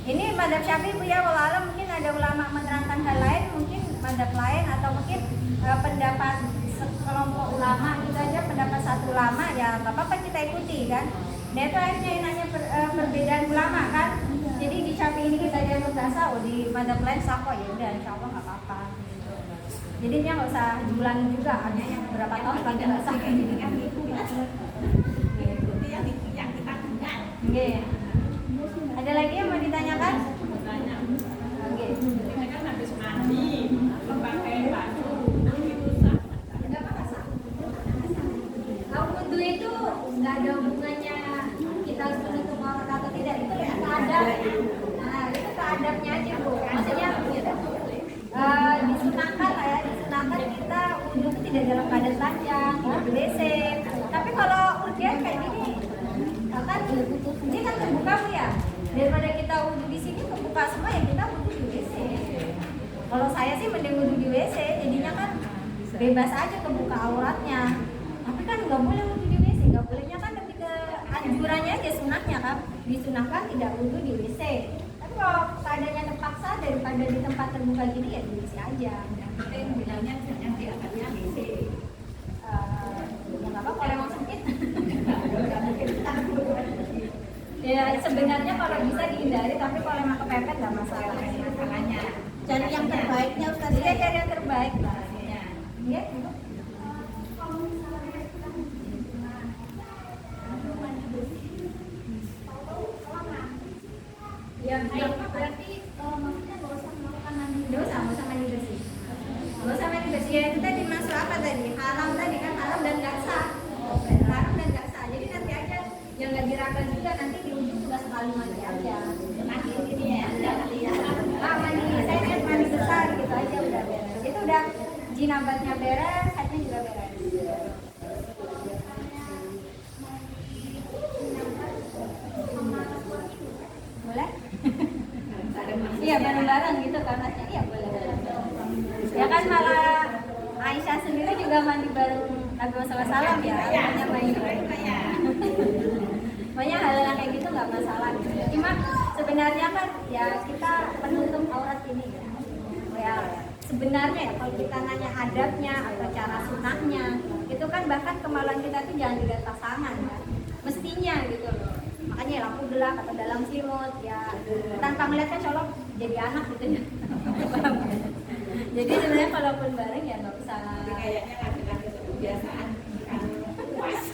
Ini madhab Syafi'i Bu ya, walau alam mungkin ada ulama menerangkan hal lain, mungkin madhab lain atau mungkin pendapat sekelompok ulama gitu aja, pendapat satu ulama ya nggak apa-apa kita ikuti kan. Nah itu akhirnya nanya perbedaan ulama kan. Jadi di Syafi'i ini kita dianggap dasar, di madhab lain sah kok, ya udah insya Allah nggak apa-apa. Gitu. Jadi dia nggak usah diulangi juga, hanya yang beberapa tahun lagi nggak sah kayak gini kan. Yang kita dengar. Oke. Ada lagi yang mau ditanyakan? Tanya. Oke. Kita kan habis mandi, pakai baju, itu sah. Kalau wudhu itu nggak ada hubungannya kita harus menutup aurat atau tidak, itu ya keadab. Nah itu keadabnya aja Bu. Maksudnya disunahkan lah ya, disunahkan kita wudhu itu tidak dalam keadaan telanjang, tidak di WC. Tapi kalau urgen kayak gini, kan ini kan terbuka Bu ya. Daripada kita wudhu di sini terbuka semua ya kita wudhu di WC. Kalau saya sih mending wudhu di WC, jadinya kan bebas aja kebuka auratnya. Tapi kan nggak boleh wudhu di WC, nggak bolehnya kan lebih ke anjurannya aja, sunahnya kan disunahkan tidak wudhu di WC. Tapi kalau keadaannya terpaksa daripada di tempat terbuka gini ya di WC aja. Kita yang bilangnya jangan diangkatnya WC. Ya nggak apa, kalau emang sempit. Ya sebenarnya kalau bisa dihindari, tapi kalau emang kepepet nggak masalah. Masalahnya. Cari yang terbaiknya Ustaz. Iya cari yang terbaik lah. Iya. Ya, berarti maksudnya nggak usah melakukan mandi. Nggak usah mandi bersih. Nggak usah mandi bersih. Ya itu tadi masuk apa tadi? Haram tadi kan, haram dan nggak sah. Haram dan nggak sah. Jadi nanti aja yang nggak diragukan juga, nanti di ujung juga sekali mandi aja. Mandi ini ya, mandi saya lihat mandi besar gitu aja udah beres. Itu udah jinabatnya beres, hajnya juga beres. Boleh? Iya bareng-bareng gitu karena iya boleh. Ya kan malah semoga mandi bareng Nabi Muhammad SAW ya. Pokoknya mandi bareng. Pokoknya hal yang kayak gitu nggak masalah gitu. Cuma sebenarnya kan ya kita penutup aurat ini ya sebenarnya ya kalau kita nanya adabnya atau cara sunahnya itu kan bahkan kemaluan kita tuh jangan dilihat pasangan ya. Mestinya gitu loh. Makanya lampu gelap atau dalam selimut ya tanpa melihatnya colok jadi anak gitu ya. Jadi sebenarnya kalaupun bareng ya nggak usah. Kayaknya laki-laki kebiasaan puas.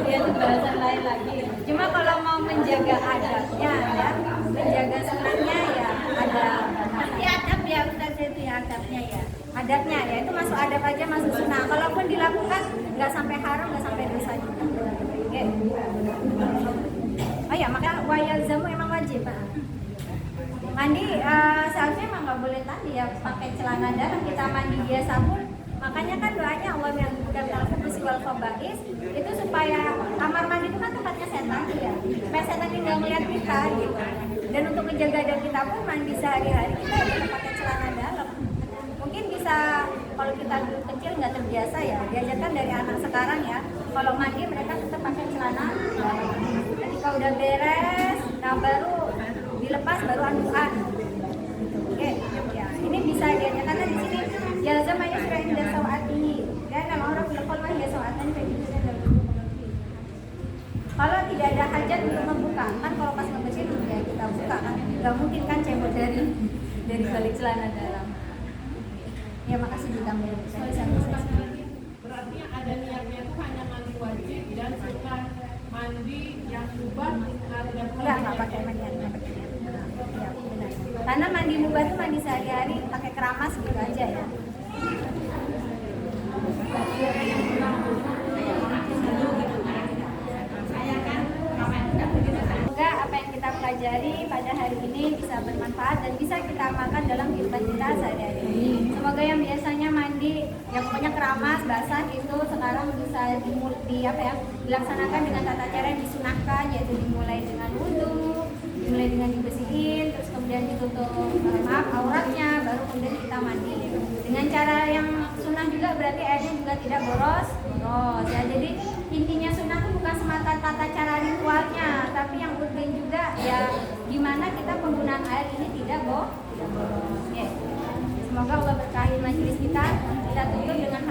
Dia itu bahasan lain lagi. Cuma kalau mau menjaga adabnya ya, menjaga sunahnya ya ada adab ya Ustaz itu ya adabnya ya. Adabnya ya itu masuk adab aja masuk sunnah. Kalaupun dilakukan nggak sampai haram nggak sampai dosa juga. Oke. Oh ya maka wayal zamu emang wajib. Mandi seharusnya emang nggak boleh tadi ya pakai celana dalam kita mandi biasa pun. Makanya kan doanya Allah yang bukan al-khubusi wal khaba'is itu supaya kamar mandi itu kan tempatnya setan ya. Supaya setan nggak melihat kita gitu. Dan untuk menjaga adab kita pun mandi sehari-hari kita ya pakai celana dalam. Mungkin bisa kalau kita dulu kecil nggak terbiasa ya diajarkan dari anak sekarang ya. Kalau mandi mereka tetap pakai celana dalam. Ketika udah beres, nah baru dilepas baru anduan. Oke, ya ini bisa diajarkan di sini. Ya sama ya sudah indah sawati. Dan nama orang berkol mah ya sawatan kayak gitu kan. Kalau tidak ada hajat untuk membuka, kan kalau pas ngebersihin ya kita buka kan. Gak mungkin kan cebol dari balik celana dalam. Ya makasih ditambah. Berarti yang ada niatnya itu hanya mandi wajib dan sunnah mandi yang mubah Enggak pakai mandian, enggak pakai niat. Ya, benar. Karena mandi mubah itu mandi sehari-hari pakai keramas gitu aja ya. Semoga apa yang kita pelajari pada hari ini bisa bermanfaat dan bisa kita amalkan dalam kehidupan kita sehari-hari. Semoga yang biasanya mandi yang pokoknya keramas basah gitu sekarang bisa dilaksanakan dengan tata cara yang disunahkan, yaitu dimulai dengan wudhu, dimulai dengan dibersihin, terus kemudian ditutup auratnya, baru kemudian kita mandi. Dengan cara yang sunnah juga berarti airnya juga tidak boros ya. Jadi intinya sunnah itu bukan semata tata cara ritualnya, tapi yang penting juga ya gimana kita penggunaan air ini tidak boros. Semoga Allah berkahi majelis kita tutup dengan